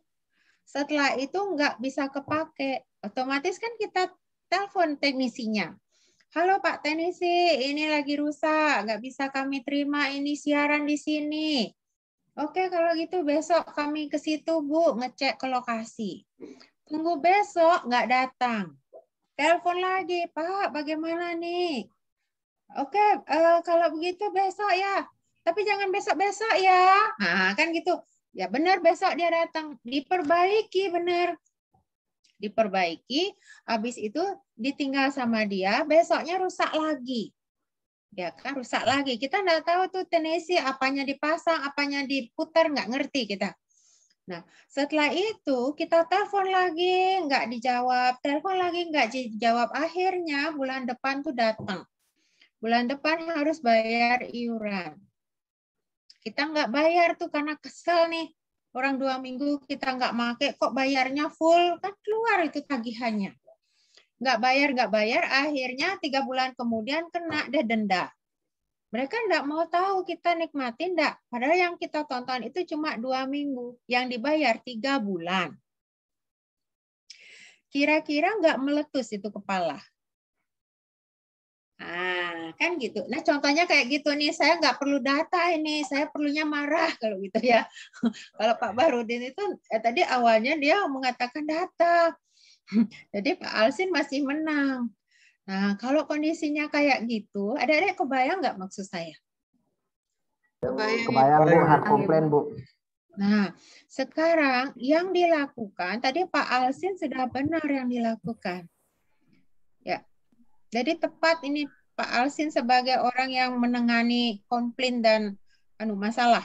setelah itu nggak bisa kepake. Otomatis kan kita telepon teknisinya. Halo Pak teknisi, ini lagi rusak, nggak bisa kami terima ini siaran di sini. Oke, kalau gitu besok kami ke situ Bu, ngecek ke lokasi. Tunggu besok nggak datang. Telepon lagi, Pak, bagaimana nih? Oke, kalau begitu besok ya. Tapi jangan besok-besok ya. Nah, kan gitu. Ya benar besok dia datang. Diperbaiki benar. Diperbaiki, habis itu ditinggal sama dia, besoknya rusak lagi. Ya kan, rusak lagi. Kita nggak tahu tuh teknisi apanya dipasang, apanya diputar, nggak ngerti kita. Nah, setelah itu kita telepon lagi, nggak dijawab. Telepon lagi, nggak dijawab. Akhirnya bulan depan tuh datang. Bulan depan harus bayar iuran. Kita nggak bayar tuh karena kesel nih. Orang 2 minggu kita nggak make, kok bayarnya full? Kan keluar itu tagihannya. nggak bayar, akhirnya 3 bulan kemudian kena deh denda. Mereka nggak mau tahu kita nikmatin nggak. Padahal yang kita tonton itu cuma 2 minggu, yang dibayar 3 bulan. Kira-kira nggak meletus itu kepala? Nah, kan gitu. Nah, contohnya kayak gitu nih, saya nggak perlu data ini, saya perlunya marah kalau gitu ya. Kalau Pak Bahrudin itu tadi awalnya dia mengatakan data. Jadi Pak Alsin masih menang. Nah, kalau kondisinya kayak gitu, adik-adik kebayang nggak maksud saya? Kebayang Bu, hard komplain Bu. Nah, sekarang yang dilakukan, tadi Pak Alsin sudah benar yang dilakukan. Ya, jadi tepat ini Pak Alsin sebagai orang yang menangani komplain dan masalah.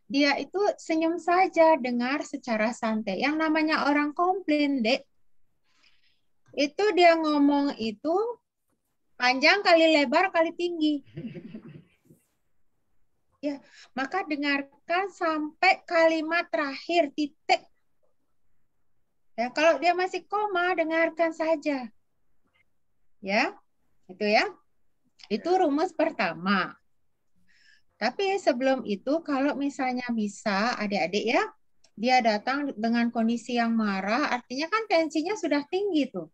Dia itu senyum saja, dengar secara santai. Yang namanya orang komplain, Dek, itu dia ngomong itu panjang kali lebar kali tinggi. Ya, maka dengarkan sampai kalimat terakhir, titik. Ya, kalau dia masih koma, dengarkan saja. Ya, itu ya. Itu rumus pertama. Tapi sebelum itu, kalau misalnya bisa, adik-adik ya, dia datang dengan kondisi yang marah, artinya kan tensinya sudah tinggi tuh.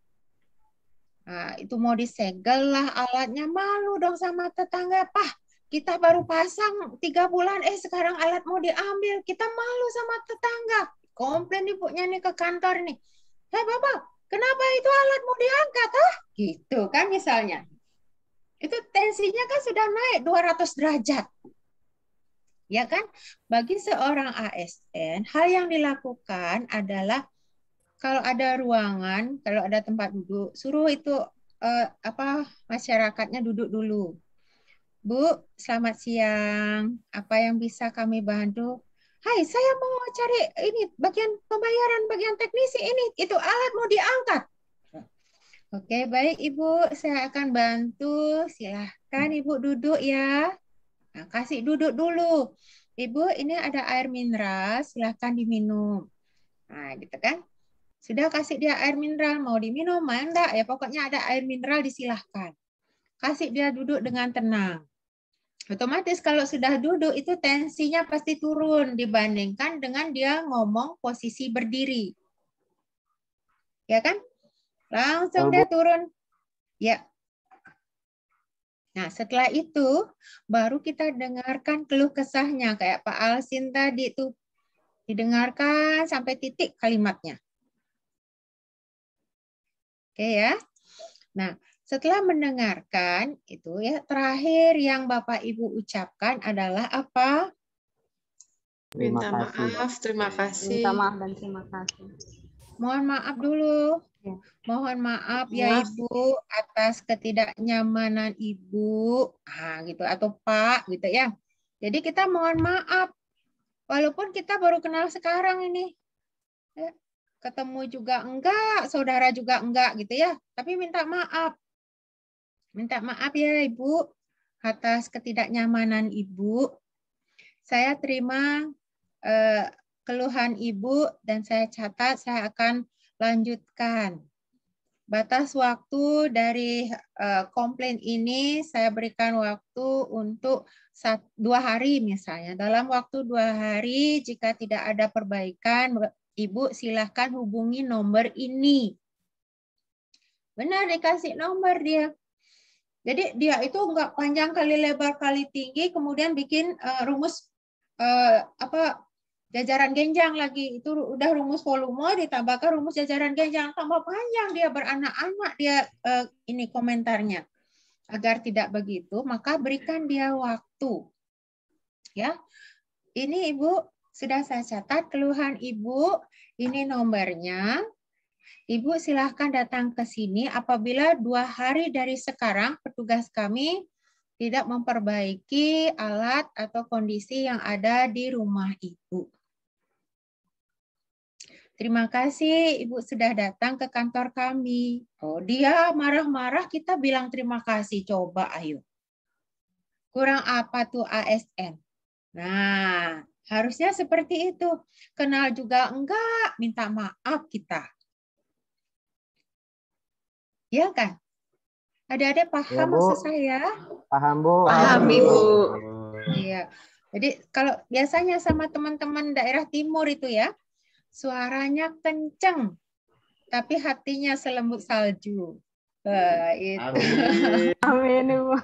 Nah, itu mau disegel lah alatnya, malu dong sama tetangga. Pah, kita baru pasang 3 bulan, sekarang alat mau diambil. Kita malu sama tetangga. Komplain ibunya nih ke kantor nih. Bapak, kenapa itu alat mau diangkat? Gitu kan misalnya. Itu tensinya kan sudah naik 200 derajat. Ya kan? Bagi seorang ASN, hal yang dilakukan adalah kalau ada ruangan, kalau ada tempat duduk, suruh itu masyarakatnya duduk dulu. Bu, selamat siang. Apa yang bisa kami bantu? Hai, saya mau cari ini bagian pembayaran, bagian teknisi ini. Itu alat mau diangkat. Oke, baik Ibu. Saya akan bantu. Silahkan Ibu duduk ya. Nah, kasih duduk dulu. Ibu, ini ada air mineral. Silahkan diminum. Nah, gitu kan. Sudah kasih dia air mineral. Mau diminum, mau enggak? Ya pokoknya ada air mineral disilahkan. Kasih dia duduk dengan tenang. Otomatis kalau sudah duduk itu tensinya pasti turun dibandingkan dengan dia ngomong posisi berdiri. Ya kan? Langsung dia turun. Ya. Nah, setelah itu baru kita dengarkan keluh kesahnya kayak Pak Alsin tadi tuh. Didengarkan sampai titik kalimatnya. Oke ya. Nah, setelah mendengarkan itu ya, terakhir yang Bapak Ibu ucapkan adalah apa? Minta maaf, terima kasih. Minta maaf dan terima kasih. Mohon maaf dulu. Mohon maaf ya Ibu atas ketidaknyamanan Ibu. Nah, gitu atau Pak gitu ya. Jadi kita mohon maaf. Walaupun kita baru kenal sekarang ini. Ya, ketemu juga enggak, saudara juga enggak gitu ya. Tapi minta maaf. Minta maaf ya Ibu atas ketidaknyamanan Ibu. Saya terima keluhan Ibu dan saya catat, saya akan lanjutkan. Batas waktu dari komplain ini saya berikan waktu untuk 2 hari misalnya. Dalam waktu 2 hari jika tidak ada perbaikan, Ibu silahkan hubungi nomor ini. Benar dikasih nomor dia. Jadi dia itu enggak panjang kali lebar kali tinggi, kemudian bikin rumus jajaran genjang lagi. Itu udah rumus volume ditambahkan rumus jajaran genjang, tambah panjang dia beranak-anak dia ini komentarnya. Agar tidak begitu, maka berikan dia waktu. Ya. Ini Ibu sudah saya catat keluhan Ibu, ini nomornya. Ibu silahkan datang ke sini apabila 2 hari dari sekarang petugas kami tidak memperbaiki alat atau kondisi yang ada di rumah Ibu. Terima kasih Ibu sudah datang ke kantor kami. Oh, dia marah-marah kita bilang terima kasih. Coba ayo. Kurang apa tuh ASN? Nah, harusnya seperti itu. Kenal juga enggak, minta maaf kita. Iya kan? Adik-adik paham Ya, Bu. maksud saya? Paham, Bu. Paham, Ibu. Iya. Jadi kalau biasanya sama teman-teman daerah timur itu ya, suaranya kenceng, tapi hatinya selembut salju. Itu. Amin, Ibu.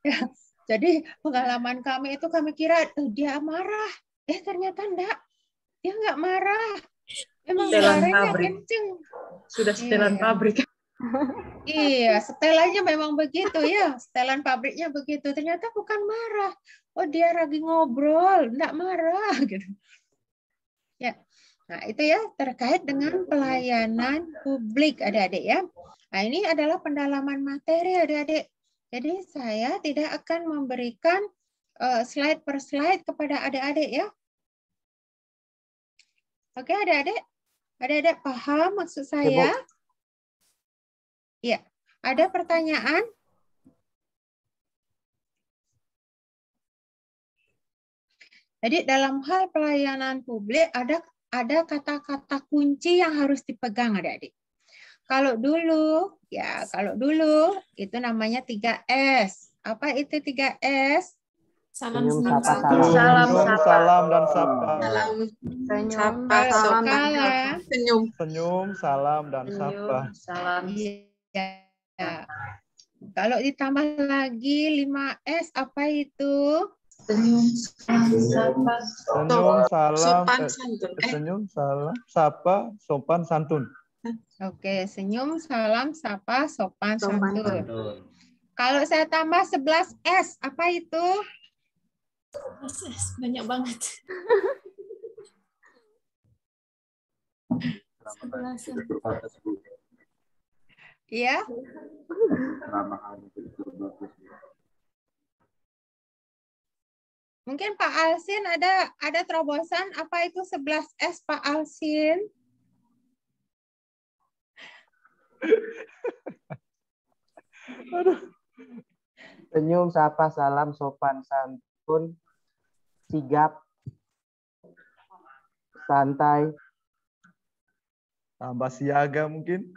Ya, jadi pengalaman kami itu kami kira dia marah. Ternyata enggak. Dia enggak marah. Emang Setelan suaranya pabrik. kenceng. Sudah setelan pabrik. Iya, setelannya memang begitu ya. Setelan pabriknya begitu. Ternyata bukan marah. Oh, dia lagi ngobrol, enggak marah gitu. Ya. Nah, itu ya terkait dengan pelayanan publik adik-adik ya. Nah, ini adalah pendalaman materi adik-adik. Jadi saya tidak akan memberikan slide per slide kepada adik-adik ya. Oke, adik-adik? Adik-adik paham maksud saya? Ya. Ada pertanyaan? Jadi dalam hal pelayanan publik ada kata-kata kunci yang harus dipegang adik-adik. Kalau dulu itu namanya 3S. Apa itu 3S? Salam, Senyum, sapa, Senyum, salam, dan sapa. Senyum, salam, dan sapa. Salam. Ya. Kalau ditambah lagi 5S, apa itu? Senyum, sapa, Senyum, salam, sopan santun. senyum, salam, sapa, sopan, santun. Oke, senyum, salam, sapa, sopan, santun. Kalau saya tambah 11S, apa itu? banyak banget. Iya. Mungkin Pak Alsin ada terobosan apa itu 11S Pak Alsin? Senyum, sapa, salam, sopan, santun, sigap, santai. Tambah siaga mungkin.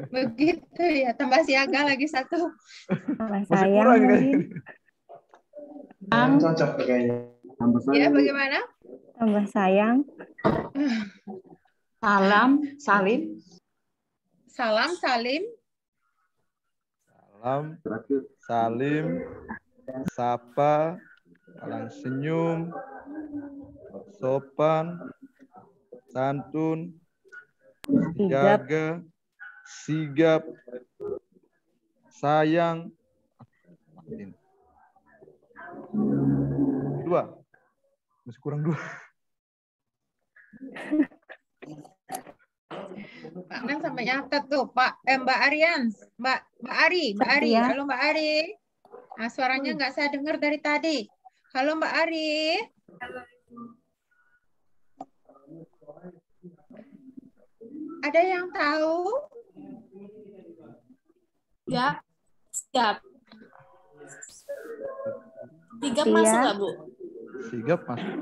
Begitu ya, tambah siaga lagi satu. Tambah Masih sayang kurang mungkin. Cocok kayaknya. Ya, bagaimana? Tambah sayang. Salam, salim. Salam, salim. Salam, salim, sapa, salam senyum, sopan, santun, siaga, sigap, sayang. Dua. Masih kurang 2. Pak Nan sampai nyatet tuh, Pak Mbak Arian, Mbak Ari. Ya. Halo Mbak Ari. Nah, suaranya nggak saya dengar dari tadi. Halo Mbak Ari. Ada yang tahu? Ya, siap. Sigap Setia. masuk nggak, Bu? Sigap masuk.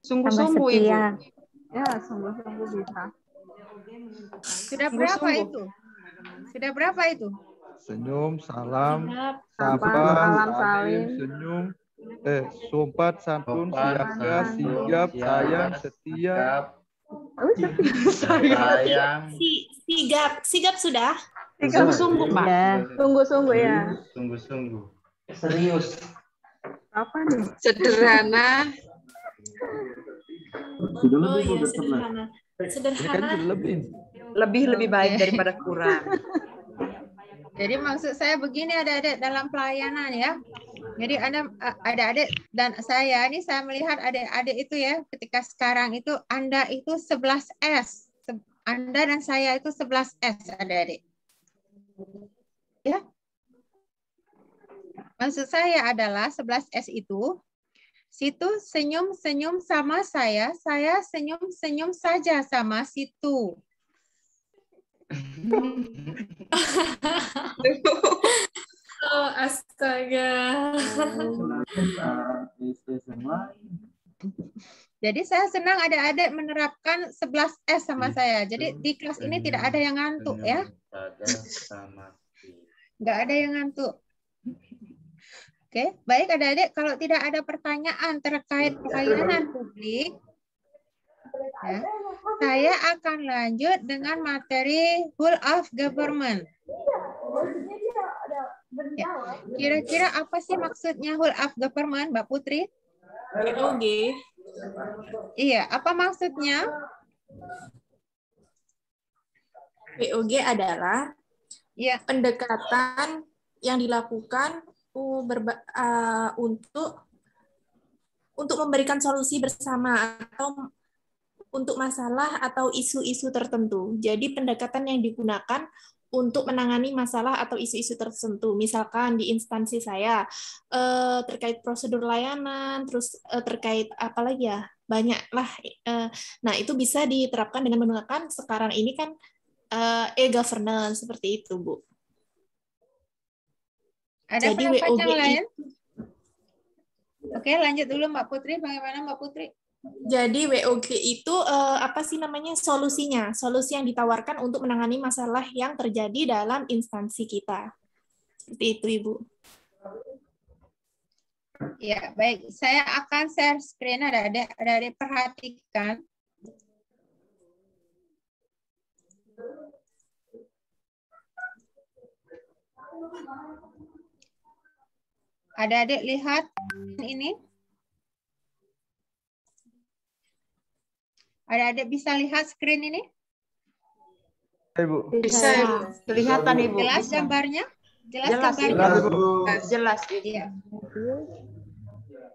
Sungguh-sungguh, Tambah Ibu. setia. Ya, sungguh-sungguh bisa. Sudah berapa itu? Sudah berapa itu? Senyum, salam, Sigap. sapa, salam, salim, salim. senyum, sopan, santun, Sopan, siaga, santun, sigap, siaga, sayang, setia. Sayang. Sigap sudah. Sungguh-sungguh, Pak. Ya. Sungguh-sungguh ya. Sungguh-sungguh. Serius. Apa nih? Sederhana. Sudah Oh lebih iya, udah sederhana. Ini kan Sederhana. sudah lebih. Lebih baik daripada kurang. Jadi maksud saya begini adik-adik dalam pelayanan ya. Jadi adik-adik dan saya ini saya melihat adik-adik itu ya ketika sekarang itu Anda itu 11S. Anda dan saya itu 11S adik-adik. Ya. Maksud saya adalah 11S itu situ senyum-senyum sama saya senyum-senyum saja sama situ. Oh, astaga. Jadi saya senang adik-adik menerapkan 11S sama saya. Jadi di kelas ini tidak ada yang ngantuk ya. Nggak ada yang ngantuk. Oke, baik adik-adik. Kalau tidak ada pertanyaan terkait pelayanan publik, ya, saya akan lanjut dengan materi whole of government. Ya. Kira-kira apa sih maksudnya whole of government, Mbak Putri? WOG. Iya, apa maksudnya? WOG adalah ya, pendekatan yang dilakukan untuk memberikan solusi bersama atau untuk masalah atau isu-isu tertentu. Jadi pendekatan yang digunakan untuk menangani masalah atau isu-isu tertentu. Misalkan di instansi saya terkait prosedur layanan, terus terkait apa lagi ya, banyak lah. Nah itu bisa diterapkan dengan menggunakan sekarang ini kan e-governance seperti itu, Bu. Ada jadi pendapat WOG yang lain? Oke, lanjut dulu Mbak Putri. Bagaimana Mbak Putri? Jadi WOG itu apa sih namanya, solusinya, solusi yang ditawarkan untuk menangani masalah yang terjadi dalam instansi kita. Seperti itu, Ibu. Ya, baik. Saya akan share screen. Adik-adik perhatikan. Adik-adik lihat ini. Adik-adik bisa lihat screen ini? Ibu. Bisa, Ibu. Kelihatan, Ibu. Jelas Bisa. gambarnya? Jelas, gambarnya? Jelas. Iya.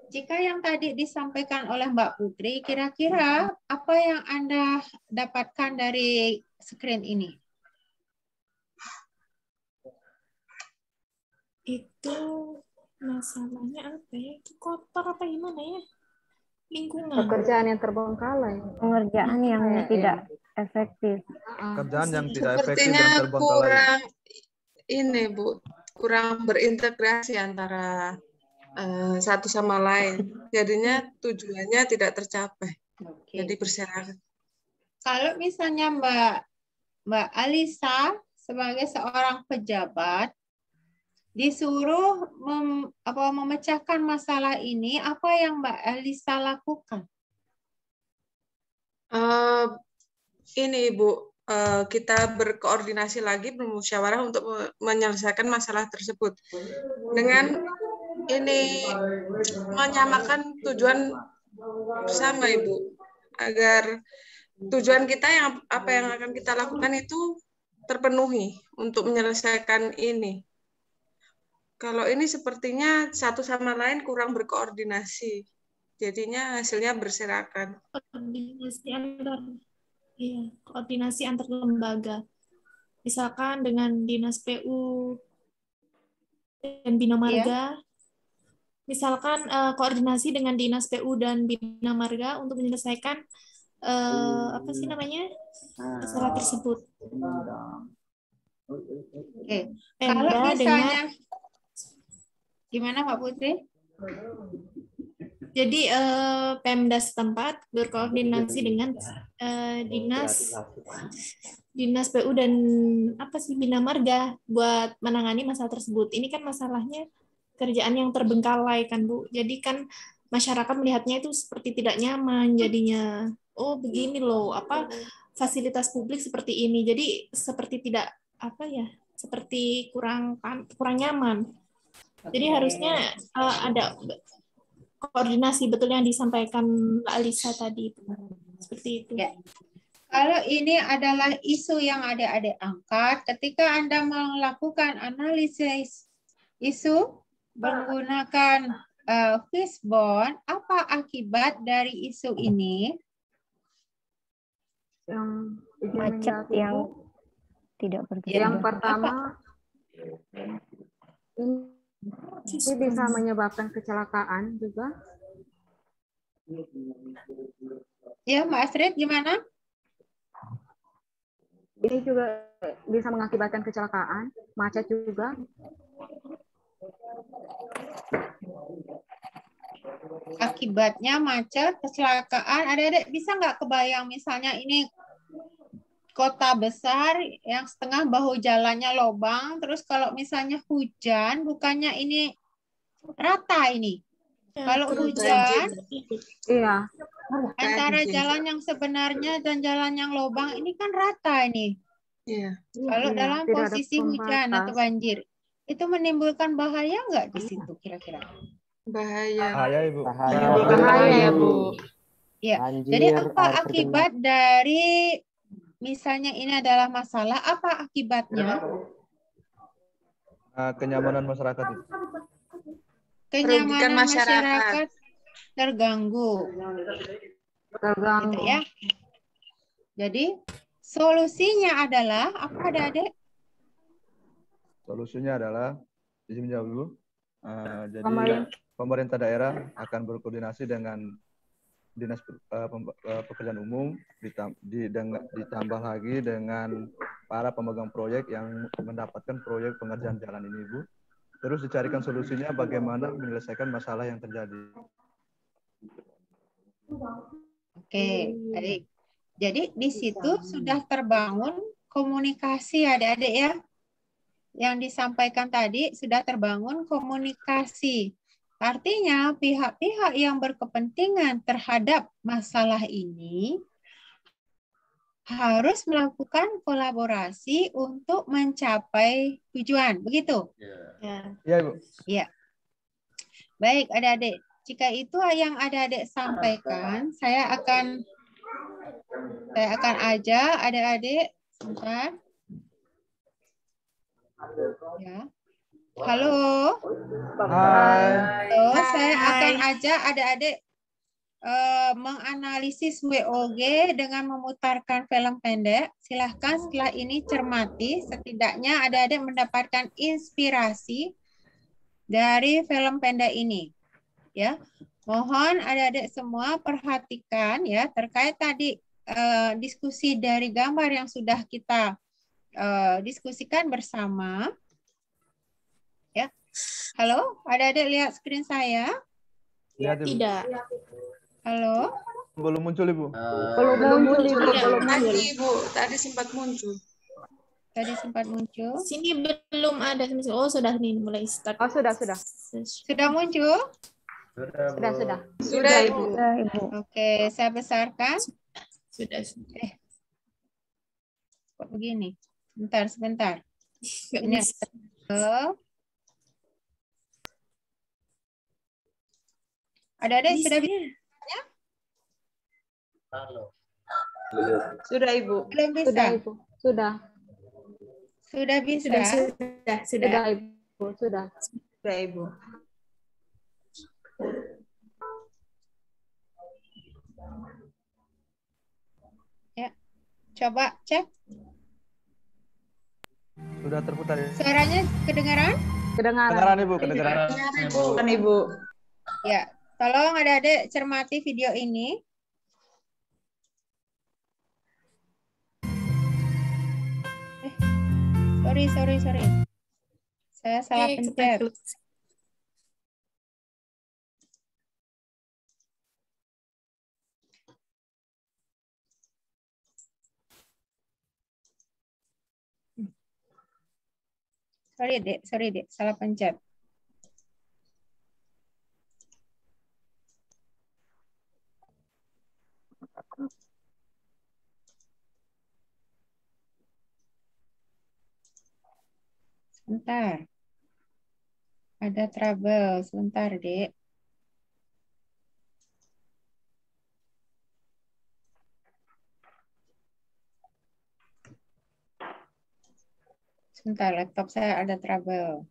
Jika yang tadi disampaikan oleh Mbak Putri, kira-kira apa yang Anda dapatkan dari screen ini? Itu masalahnya apa ya? Itu kotor apa gimana ya? Lingkungan. Pekerjaan yang terbengkalai. Pengerjaan yang tidak efektif. Kerjaan yang tidak efektif Sepertinya dan terbengkalai. kurang ini, Bu, kurang berintegrasi antara satu sama lain. Jadinya tujuannya tidak tercapai. Jadi berserakan. Kalau misalnya Mbak Alisa sebagai seorang pejabat disuruh memecahkan masalah ini, apa yang Mbak Alisa lakukan? Ini Ibu, kita berkoordinasi lagi, bermusyawarah untuk menyelesaikan masalah tersebut dengan ini menyamakan tujuan bersama, Ibu, agar tujuan kita yang apa yang akan kita lakukan itu terpenuhi untuk menyelesaikan ini. Kalau ini sepertinya satu sama lain kurang berkoordinasi, jadinya hasilnya berserakan. Koordinasi antar lembaga. Misalkan dengan Dinas PU dan Bina Marga. Misalkan koordinasi dengan Dinas PU dan Bina Marga untuk menyelesaikan apa sih namanya masalah tersebut. Oke. Kalau misalnya gimana Mbak Putri? Jadi Pemda setempat berkoordinasi dengan Dinas PU dan apa sih Bina Marga buat menangani masalah tersebut. Ini kan masalahnya kerjaan yang terbengkalai kan, Bu. Jadi kan masyarakat melihatnya itu seperti tidak nyaman jadinya. Oh, begini loh, apa fasilitas publik seperti ini. Jadi seperti tidak apa ya? Seperti kurang nyaman. Jadi harusnya ada koordinasi betul yang disampaikan Mbak Alisa tadi. Seperti itu. Ya. Kalau ini adalah isu yang adik-adik angkat, ketika Anda melakukan analisis isu menggunakan fishbone, apa akibat dari isu ini? Yang macet yang tidak bergejala. Yang pertama, ini bisa menyebabkan kecelakaan juga. Ya, Mbak Astrid, gimana? Ini juga bisa mengakibatkan kecelakaan, macet juga. akibatnya macet, kecelakaan. Adik-adik bisa nggak kebayang misalnya ini kota besar yang setengah bahu jalannya lobang, terus kalau misalnya hujan, bukannya ini rata ini. Kalau hujan, Iya. antara jalan yang sebenarnya dan jalan yang lobang ini kan rata ini. Iya. Kalau dalam tidak ada posisi hujan atau pembatas. banjir, itu menimbulkan bahaya nggak di situ kira-kira? Bahaya. Bahaya, Ibu. Bahaya ya, Bu. Ya, Banjir, jadi apa air akibat dari misalnya ini adalah masalah, apa akibatnya? Kenyamanan masyarakat itu. Kenyamanan masyarakat. masyarakat terganggu. Gitu ya. Jadi solusinya adalah apa, Adik-adik? Solusinya adalah, izin menjawab dulu. Jadi pemerintah daerah akan berkoordinasi dengan Dinas Pekerjaan Umum, ditambah lagi dengan para pemegang proyek yang mendapatkan proyek pengerjaan jalan ini, Bu. Terus dicarikan solusinya bagaimana menyelesaikan masalah yang terjadi. Oke, baik. Jadi di situ sudah terbangun komunikasi, Adik-adik ya. Yang disampaikan tadi sudah terbangun komunikasi. Artinya pihak-pihak yang berkepentingan terhadap masalah ini harus melakukan kolaborasi untuk mencapai tujuan. Begitu? Iya, Ibu. Iya. Baik, adik-adik. Jika itu yang adik-adik sampaikan, saya akan ajak adik-adik sebentar. Ya. Halo. Hai. Halo, saya akan ajak adik-adik menganalisis WOG dengan memutarkan film pendek. Silahkan setelah ini cermati, setidaknya adik-adik mendapatkan inspirasi dari film pendek ini. Ya, mohon adik-adik semua perhatikan ya terkait tadi diskusi dari gambar yang sudah kita diskusikan bersama. Ya, halo, adik-adik lihat screen saya? Lihat, Ibu. Tidak. Halo. Belum muncul, Ibu. Belum muncul, Ibu. Tadi, Ibu, tadi sempat muncul. Tadi sempat muncul. Sini belum ada. Oh, sudah nih mulai start. Oh, sudah. Sudah muncul? Sudah, Ibu. Oke, saya besarkan. Sudah. Kok begini? Sebentar. Ini ada sudah bisa? Halo. Sudah, Ibu. Belum bisa? Sudah, Ibu. Sudah. Sudah bisa? Sudah, Ibu. Sudah. Sudah, Ibu. Ya. Coba cek. Sudah terputar ya? Suaranya kedengaran? Kedengaran, Ibu. Kedengaran. Kan, Ibu. Ya. Tolong adik-adik cermati video ini. Sorry. Saya salah pencet. Sorry, Dek, salah pencet. Sebentar. Ada trouble. Sebentar, Dek. Sebentar, laptop saya ada trouble.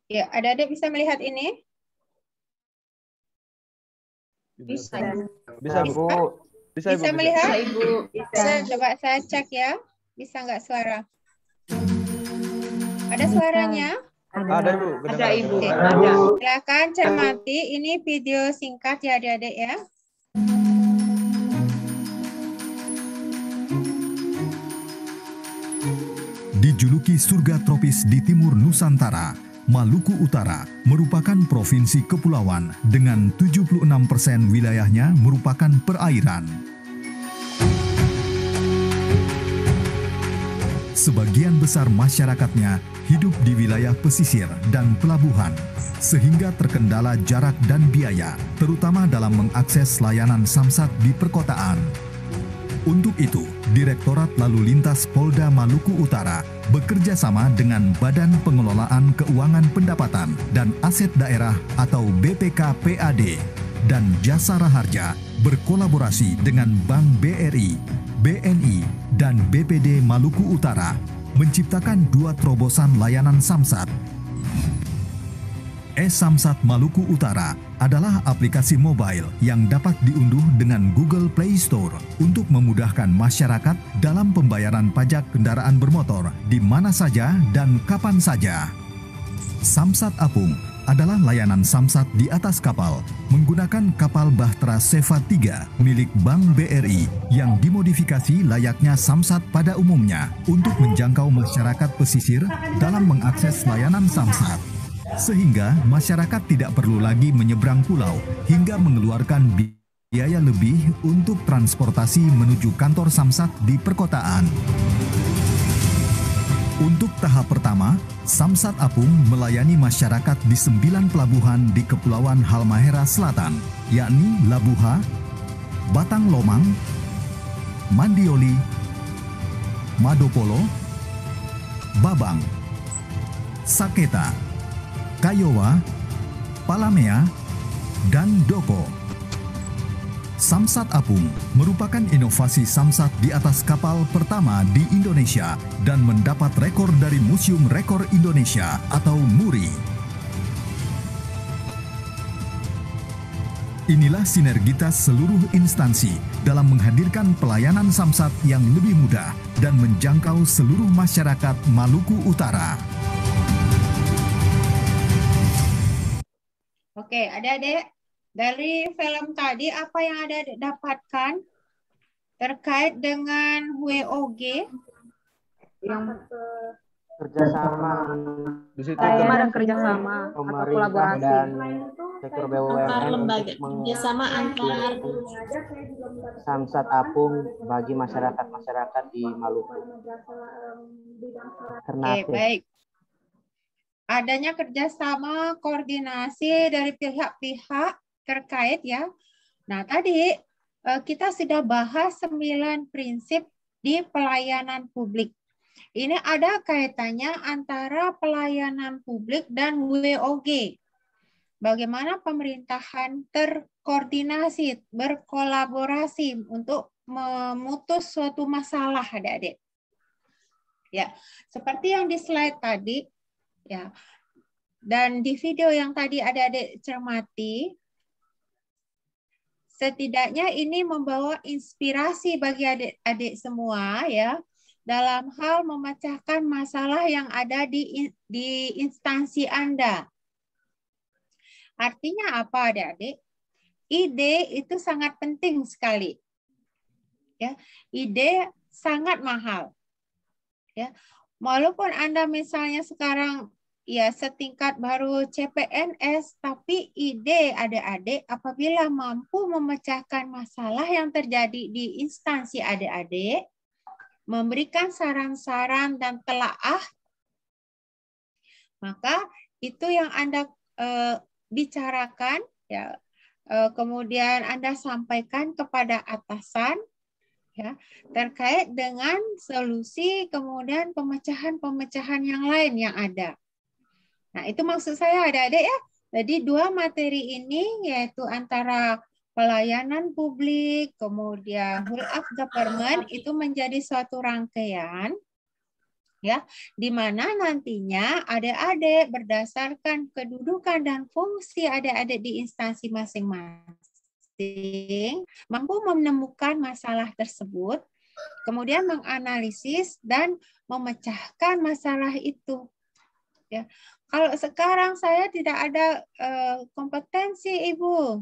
Ya, adik-adik bisa melihat ini? Bisa, Ibu. Bisa, Bu. Bisa, Ibu. Bisa melihat? Ibu. Bisa. Coba saya cek ya. Bisa nggak suara? Ada suaranya? Ada Ibu. Ada Ibu. Ada. Silakan cermati. Ini video singkat ya adik-adik ya. Dijuluki surga tropis di timur Nusantara, Maluku Utara merupakan provinsi kepulauan dengan 76% wilayahnya merupakan perairan. Sebagian besar masyarakatnya hidup di wilayah pesisir dan pelabuhan, sehingga terkendala jarak dan biaya, terutama dalam mengakses layanan samsat di perkotaan. Untuk itu, Direktorat Lalu Lintas Polda Maluku Utara bekerja sama dengan Badan Pengelolaan Keuangan Pendapatan dan Aset Daerah atau BPK-PAD dan Jasa Raharja berkolaborasi dengan Bank BRI, BNI, dan BPD Maluku Utara menciptakan 2 terobosan layanan samsat. E-Samsat Maluku Utara adalah aplikasi mobile yang dapat diunduh dengan Google Play Store untuk memudahkan masyarakat dalam pembayaran pajak kendaraan bermotor di mana saja dan kapan saja. Samsat Apung adalah layanan samsat di atas kapal menggunakan kapal Bahtera Seva 3 milik Bank BRI yang dimodifikasi layaknya samsat pada umumnya untuk menjangkau masyarakat pesisir dalam mengakses layanan samsat. Sehingga masyarakat tidak perlu lagi menyeberang pulau hingga mengeluarkan biaya lebih untuk transportasi menuju kantor samsat di perkotaan. Untuk tahap pertama, Samsat Apung melayani masyarakat di 9 pelabuhan di Kepulauan Halmahera Selatan, yakni Labuha, Batang Lomang, Mandioli, Madopolo, Babang, Saketa, Kayowa, Palamea, dan Doko. Samsat Apung merupakan inovasi samsat di atas kapal pertama di Indonesia dan mendapat rekor dari Museum Rekor Indonesia atau MURI. Inilah sinergitas seluruh instansi dalam menghadirkan pelayanan samsat yang lebih mudah dan menjangkau seluruh masyarakat Maluku Utara. Oke, adik-adik, dari film tadi apa yang adik-adik dapatkan terkait dengan WOG? Yang kerjasama Di situ dan kerjasama atau kolaborasi dan sektor BUMN Antar lembaga, untuk kerjasama antar Samsat Apung bagi masyarakat di Maluku. Oke, baik. Adanya kerjasama koordinasi dari pihak-pihak terkait ya. Nah, tadi kita sudah bahas 9 prinsip di pelayanan publik. Ini ada kaitannya antara pelayanan publik dan WOG. Bagaimana pemerintahan terkoordinasi, berkolaborasi untuk memutus suatu masalah, adik-adik. Ya, seperti yang di slide tadi, ya, dan di video yang tadi adik-adik cermati, setidaknya ini membawa inspirasi bagi adik-adik semua ya dalam hal memecahkan masalah yang ada di instansi Anda. Artinya apa adik-adik? Ide itu sangat penting sekali. Ya, ide sangat mahal. Ya, walaupun Anda misalnya sekarang ya setingkat baru CPNS, tapi ide adik-adik apabila mampu memecahkan masalah yang terjadi di instansi adik-adik, memberikan saran-saran dan telaah, maka itu yang Anda bicarakan, ya, kemudian Anda sampaikan kepada atasan, ya, terkait dengan solusi kemudian pemecahan-pemecahan yang lain yang ada. Nah, itu maksud saya adik-adik ya. Jadi 2 materi ini yaitu antara pelayanan publik, kemudian whole of government itu menjadi suatu rangkaian ya, di mana nantinya adik-adik berdasarkan kedudukan dan fungsi adik-adik di instansi masing-masing mampu menemukan masalah tersebut, kemudian menganalisis dan memecahkan masalah itu. Ya, kalau sekarang saya tidak ada kompetensi, Ibu,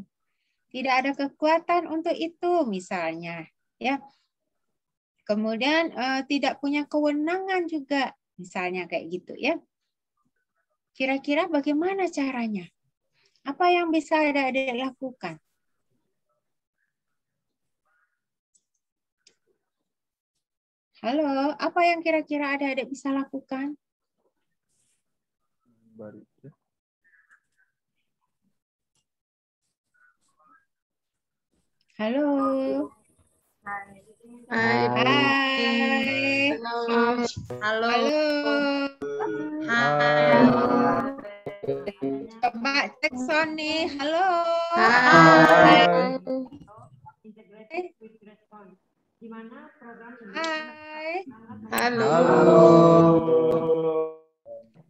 tidak ada kekuatan untuk itu, misalnya, ya. Kemudian tidak punya kewenangan juga, misalnya kayak gitu, ya. Kira-kira bagaimana caranya? Apa yang bisa adik-adik lakukan? Halo, apa yang kira-kira adik-adik bisa lakukan? Halo. Hai. Hai. Halo. Halo. Hai. Coba cek Sony. Halo. Hai. Hai. Halo.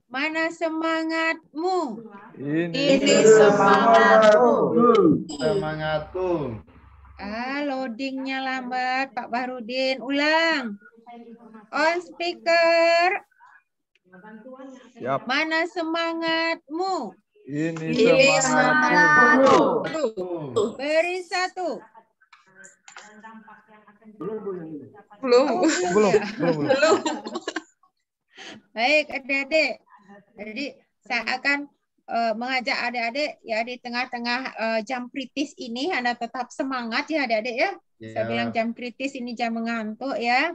Mana semangatmu? Ini semangatku. Semangatku. Loadingnya lambat, Pak Bahrudin. Ulang. On speaker. Siap. Mana semangatmu? Ini semangatku. Beri satu. Belum. Oh, belum. Belum. Baik, adik-adik. Jadi saya akan mengajak adik-adik ya di tengah-tengah jam kritis ini Anda tetap semangat ya adik-adik ya. Saya bilang jam kritis ini jam mengantuk ya.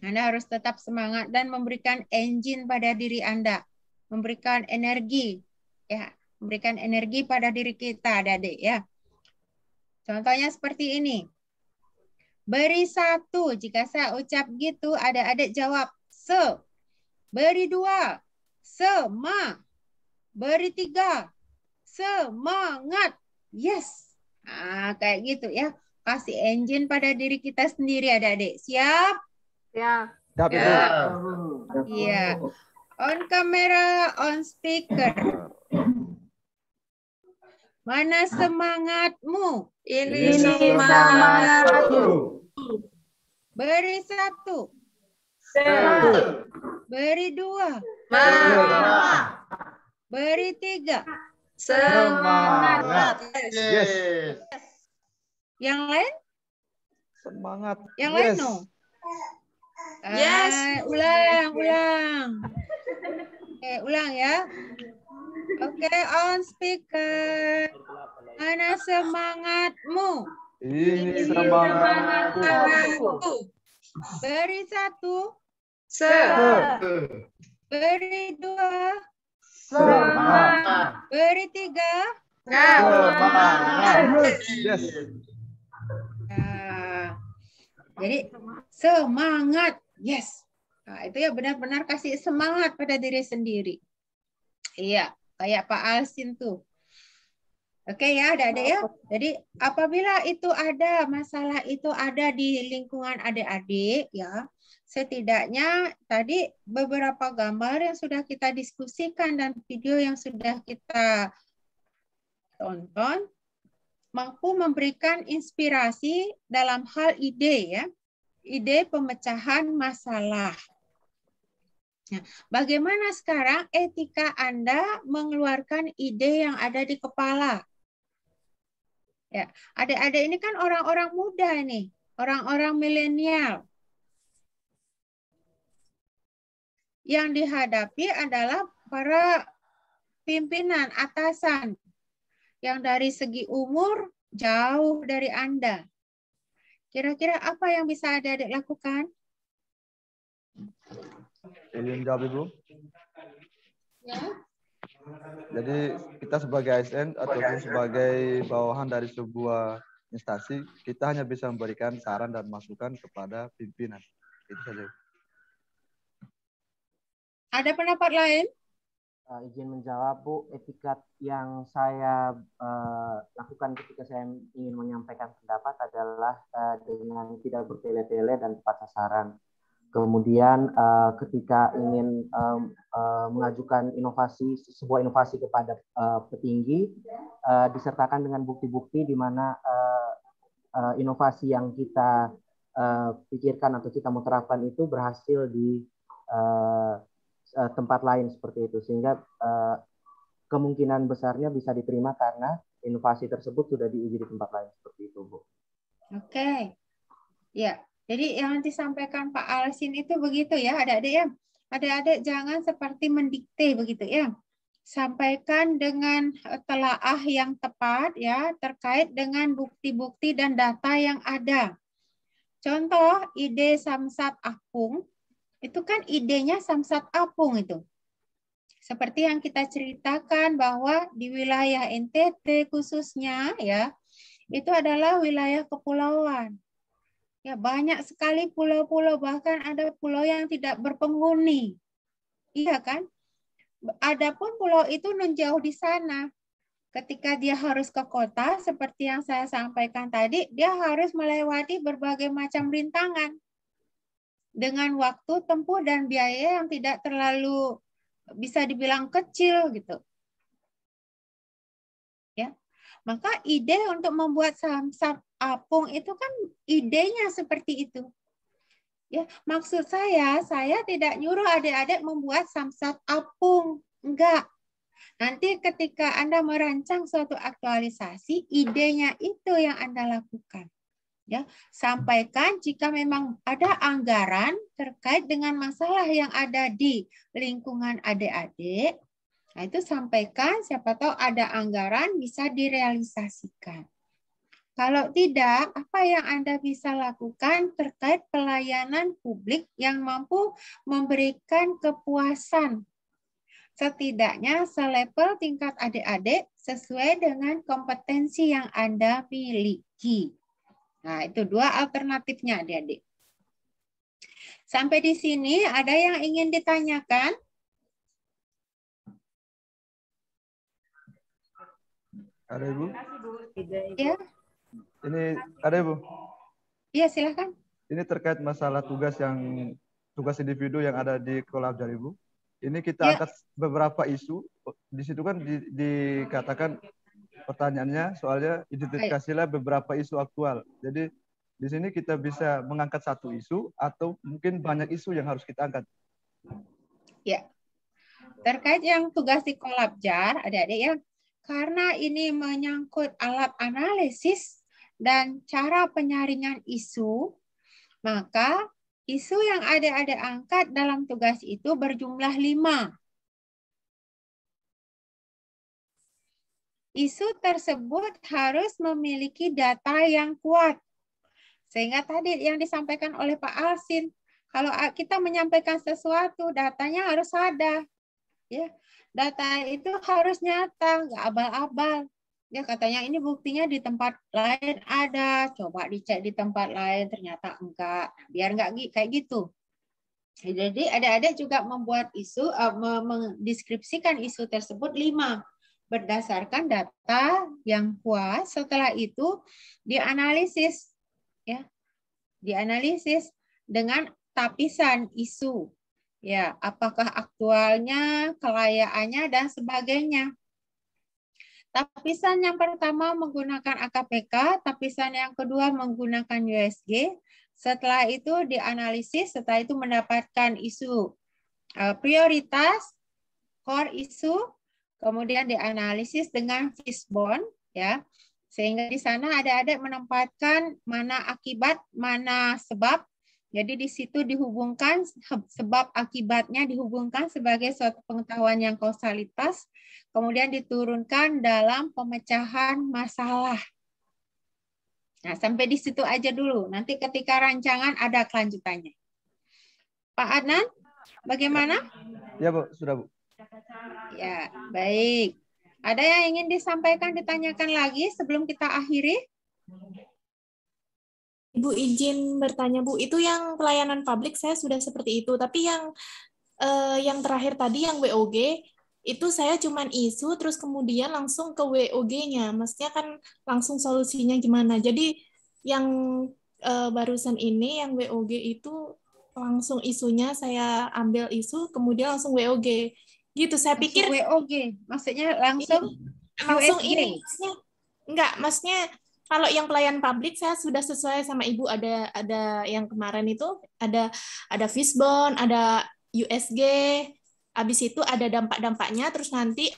Anda harus tetap semangat dan memberikan engine pada diri Anda. Memberikan energi ya, memberikan energi pada diri kita adik-adik ya. Contohnya seperti ini. Beri satu, jika saya ucap gitu adik-adik jawab se. Beri dua, sema. Beri tiga, semangat. Yes. Nah, kayak gitu ya. Kasih engine pada diri kita sendiri adik-adik. Siap? Siap. Siap, Ibu. Iya. On kamera, on speaker. Mana semangatmu? Ini semangatku. Beri satu. Beri dua. Beri tiga. Semangat. Yes. Yang lain? Semangat. Yang lain no? Yes. Ulang. Oke, ulang ya. Oke, on speaker. Mana semangatmu? Ini semangatku. Beri satu. Beri dua. Semangat. Beri tiga. Semangat. Yes. Nah, jadi semangat. Yes. Nah, itu ya benar-benar kasih semangat pada diri sendiri. Iya, kayak Pak Alsin tuh. Oke ya, adik-adik ya. Jadi apabila itu ada, masalah itu ada di lingkungan adik-adik ya, setidaknya tadi beberapa gambar yang sudah kita diskusikan dan video yang sudah kita tonton mampu memberikan inspirasi dalam hal ide ya, ide pemecahan masalah. Nah, bagaimana sekarang etika Anda mengeluarkan ide yang ada di kepala? Ya, adik-adik ini kan orang-orang muda nih, orang-orang milenial. Yang dihadapi adalah para pimpinan, atasan, yang dari segi umur jauh dari Anda. Kira-kira apa yang bisa adik-adik lakukan? Izin jawab, Ibu. Ya. Jadi kita sebagai ASN ataupun sebagai bawahan dari sebuah instansi, kita hanya bisa memberikan saran dan masukan kepada pimpinan. Itu saja. Ada pendapat lain? Izin menjawab, Bu. Etika yang saya lakukan ketika saya ingin menyampaikan pendapat adalah dengan tidak bertele-tele dan tepat sasaran. Kemudian ketika ingin mengajukan sebuah inovasi kepada petinggi, disertakan dengan bukti-bukti di mana inovasi yang kita pikirkan atau kita mau terapkan itu berhasil tempat lain seperti itu, sehingga kemungkinan besarnya bisa diterima karena inovasi tersebut sudah diuji di tempat lain seperti itu, Bu. Oke. Ya, jadi yang disampaikan Pak Alsin itu begitu ya, adik-adik ya. Adik-adik jangan seperti mendikte begitu ya. Sampaikan dengan telaah yang tepat ya, terkait dengan bukti-bukti dan data yang ada. Contoh ide Samsat Apung, itu kan idenya Samsat Apung itu. Seperti yang kita ceritakan bahwa di wilayah NTT khususnya ya, itu adalah wilayah kepulauan. Ya, banyak sekali pulau-pulau, bahkan ada pulau yang tidak berpenghuni. Iya kan? Adapun pulau itu menjauh di sana. Ketika dia harus ke kota, seperti yang saya sampaikan tadi, dia harus melewati berbagai macam rintangan. Dengan waktu, tempuh, dan biaya yang tidak terlalu bisa dibilang kecil gitu. Ya. Maka ide untuk membuat Samsat Apung itu kan idenya seperti itu. Ya, maksud saya tidak nyuruh adik-adik membuat Samsat Apung, enggak. Nanti ketika Anda merancang suatu aktualisasi, idenya itu yang Anda lakukan. Ya, sampaikan jika memang ada anggaran terkait dengan masalah yang ada di lingkungan adik-adik. Nah, itu sampaikan, siapa tahu ada anggaran bisa direalisasikan. Kalau tidak, apa yang Anda bisa lakukan terkait pelayanan publik yang mampu memberikan kepuasan? Setidaknya selevel tingkat adik-adik sesuai dengan kompetensi yang Anda miliki. Nah, itu dua alternatifnya adik-adik. Sampai di sini ada yang ingin ditanyakan? Ada Ibu? Ya. Ini ada Ibu? Iya, silakan. Ini terkait masalah tugas individu yang ada di Kolabjar Ibu. Ini kita angkat beberapa isu. Di situ kan dikatakan pertanyaannya soalnya identifikasilah beberapa isu aktual. Jadi di sini kita bisa mengangkat satu isu atau mungkin banyak isu yang harus kita angkat. Ya. Terkait yang tugas di Kolabjar, adik-adik ya, karena ini menyangkut alat analisis dan cara penyaringan isu, maka isu yang adik-adik angkat dalam tugas itu berjumlah 5. Isu tersebut harus memiliki data yang kuat. Sehingga tadi yang disampaikan oleh Pak Alsin, kalau kita menyampaikan sesuatu, datanya harus ada. Ya, data itu harus nyata, nggak abal-abal. Ya, katanya ini buktinya di tempat lain ada, coba dicek di tempat lain, ternyata enggak. Biar nggak kayak gitu. Jadi adik-adik juga membuat isu, mendeskripsikan isu tersebut 5. Berdasarkan data yang puas, setelah itu dianalisis, ya, dianalisis dengan tapisan isu, ya, apakah aktualnya, kelayakannya dan sebagainya. Tapisan yang pertama menggunakan AKPK, tapisan yang kedua menggunakan USG. Setelah itu dianalisis, setelah itu mendapatkan isu prioritas, core isu. Kemudian dianalisis dengan Fishbone, ya, sehingga di sana adik-adik menempatkan mana akibat, mana sebab. Jadi di situ dihubungkan sebab akibatnya dihubungkan sebagai suatu pengetahuan yang kausalitas, kemudian diturunkan dalam pemecahan masalah. Nah, sampai di situ aja dulu. Nanti ketika rancangan ada kelanjutannya. Pak Adnan, bagaimana? Ya, Bu, sudah, Bu. Ya, baik. Ada yang ingin disampaikan, ditanyakan lagi sebelum kita akhiri? Ibu izin bertanya, Bu. Itu yang pelayanan publik saya sudah seperti itu. Tapi yang terakhir tadi, yang WOG, itu saya cuman isu, terus kemudian langsung ke WOG-nya. Maksudnya kan langsung solusinya gimana. Jadi yang barusan ini, yang WOG itu langsung isunya saya ambil isu, kemudian langsung WOG. Gitu, saya pikir WOG, maksudnya langsung ini maksudnya kalau yang pelayan publik saya sudah sesuai sama Ibu, ada yang kemarin itu ada Fishbone, ada USG, Habis itu ada dampak-dampaknya, terus nanti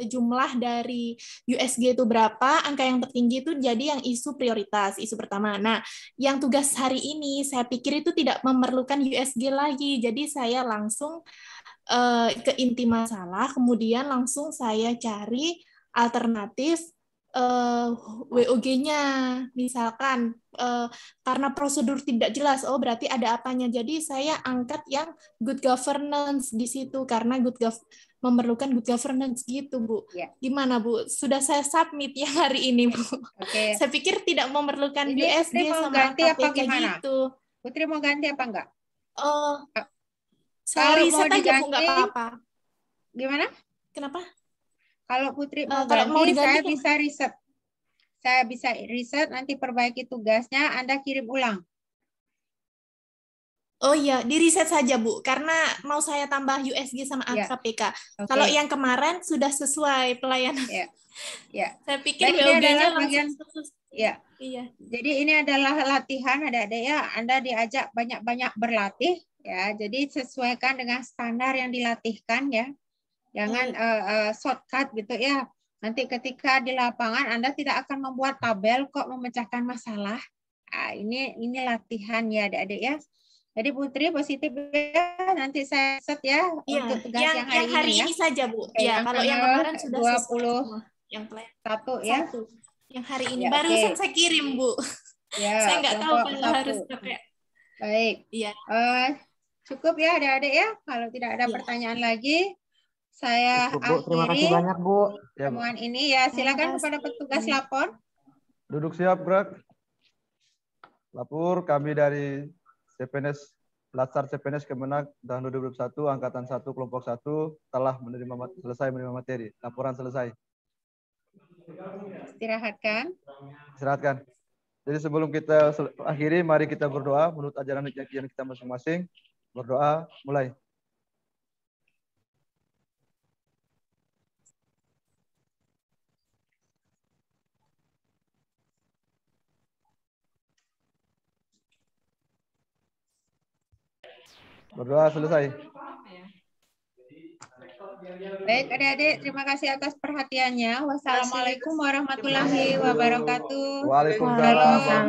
jumlah dari USG itu berapa, angka yang tertinggi itu jadi yang isu prioritas, isu pertama. Nah, yang tugas hari ini saya pikir itu tidak memerlukan USG lagi, jadi saya langsung ke inti masalah, kemudian langsung saya cari alternatif WOG-nya, misalkan karena prosedur tidak jelas, oh berarti ada apanya. Jadi saya angkat yang good governance di situ karena memerlukan good governance gitu, Bu. Ya. Gimana, Bu? Sudah saya submit yang hari ini, Bu. Oke. Saya pikir tidak memerlukan Ini USG Putri mau sama ganti apa KPK gimana? gitu. Putri mau ganti apa enggak? Oh, Kalau saya mau riset aja, Bu, diganti, nggak apa-apa. gimana? Kenapa? Kalau Putri mau kalau ganti, mau diganti, saya kan? bisa riset. Saya bisa riset, nanti perbaiki tugasnya, Anda kirim ulang. Oh iya, di riset saja, Bu, karena mau saya tambah USG sama Ya. KPK. Oke. Kalau yang kemarin sudah sesuai pelayanan. Ya. Ya. Saya pikir Baik, ini WOG-nya adalah langsung bagian. Ya. Iya. Jadi ini adalah latihan, adik-adik ya. Anda diajak banyak-banyak berlatih, ya. Jadi sesuaikan dengan standar yang dilatihkan, ya. Jangan shortcut gitu ya. Nanti ketika di lapangan Anda tidak akan membuat tabel kok memecahkan masalah. Nah, ini latihan ya adik-adik ya. Jadi Putri positif ya. Nanti saya set ya Iya, untuk tugas yang hari ini ya. saja, Bu. Oke, Ya, kalau yang kemarin sudah 21 yang pelayan. ya. Yang hari ini Ya, barusan oke. saya kirim, Bu. Ya, Saya nggak tahu kelompok kalau harus 1. pakai. Baik. Iya. Cukup ya adik-adik ya. Kalau tidak ada pertanyaan lagi, saya Cukup, Bu. Terima kasih akhiri banyak, Bu. pertemuan ini ya. Silakan kepada petugas lapor. Duduk siap, gerak. Lapor kami dari CPNS Latsar CPNS Kemenak tahun 2021 angkatan 1 kelompok 1 telah selesai menerima materi. Laporan selesai. Istirahatkan. Istirahatkan. Jadi sebelum kita akhiri, mari kita berdoa menurut ajaran keyakinan kita masing-masing. Berdoa, mulai. Berdoa selesai. Baik adik-adik, terima kasih atas perhatiannya. Wassalamualaikum warahmatullahi wabarakatuh. Waalaikumsalam.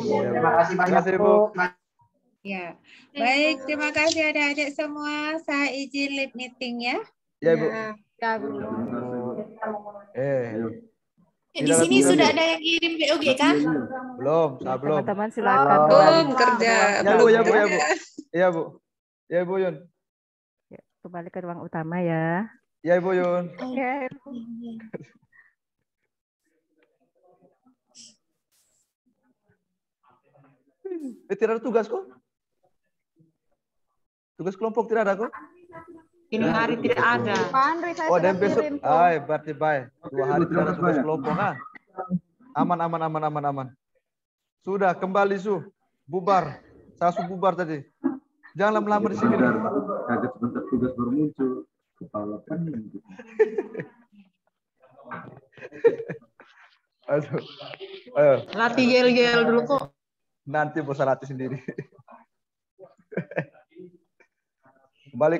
Terima kasih banyak, Bu. Ya, baik. Terima kasih adik-adik semua. Saya izin live meeting ya. Ya, Bu. Ya, Bu. Di sini sudah ada yang kirim WOG kan? Belum, saya belum. Teman-teman silakan. Belum kerja. Ya, Bu, ya, Bu, ya, Bu. Iya, Bu. Ya, Bu Yun. Kembali ke ruang utama ya. Ya, Ibu Yun. Ya, Tidak ada tugas kok. Tugas kelompok tidak ada kok. Ini hari tidak ada. Oh, dan besok. Berarti baik. 2 hari tidak ada tugas kelompok. Aman. Sudah kembali bubar. Saya bubar tadi. Jangan lama-lama di sini. Kaget sebentar tugas baru muncul. Kepala pening. Ayo. Latih gel-gel dulu kok. Nanti bos latih sendiri. Kembali.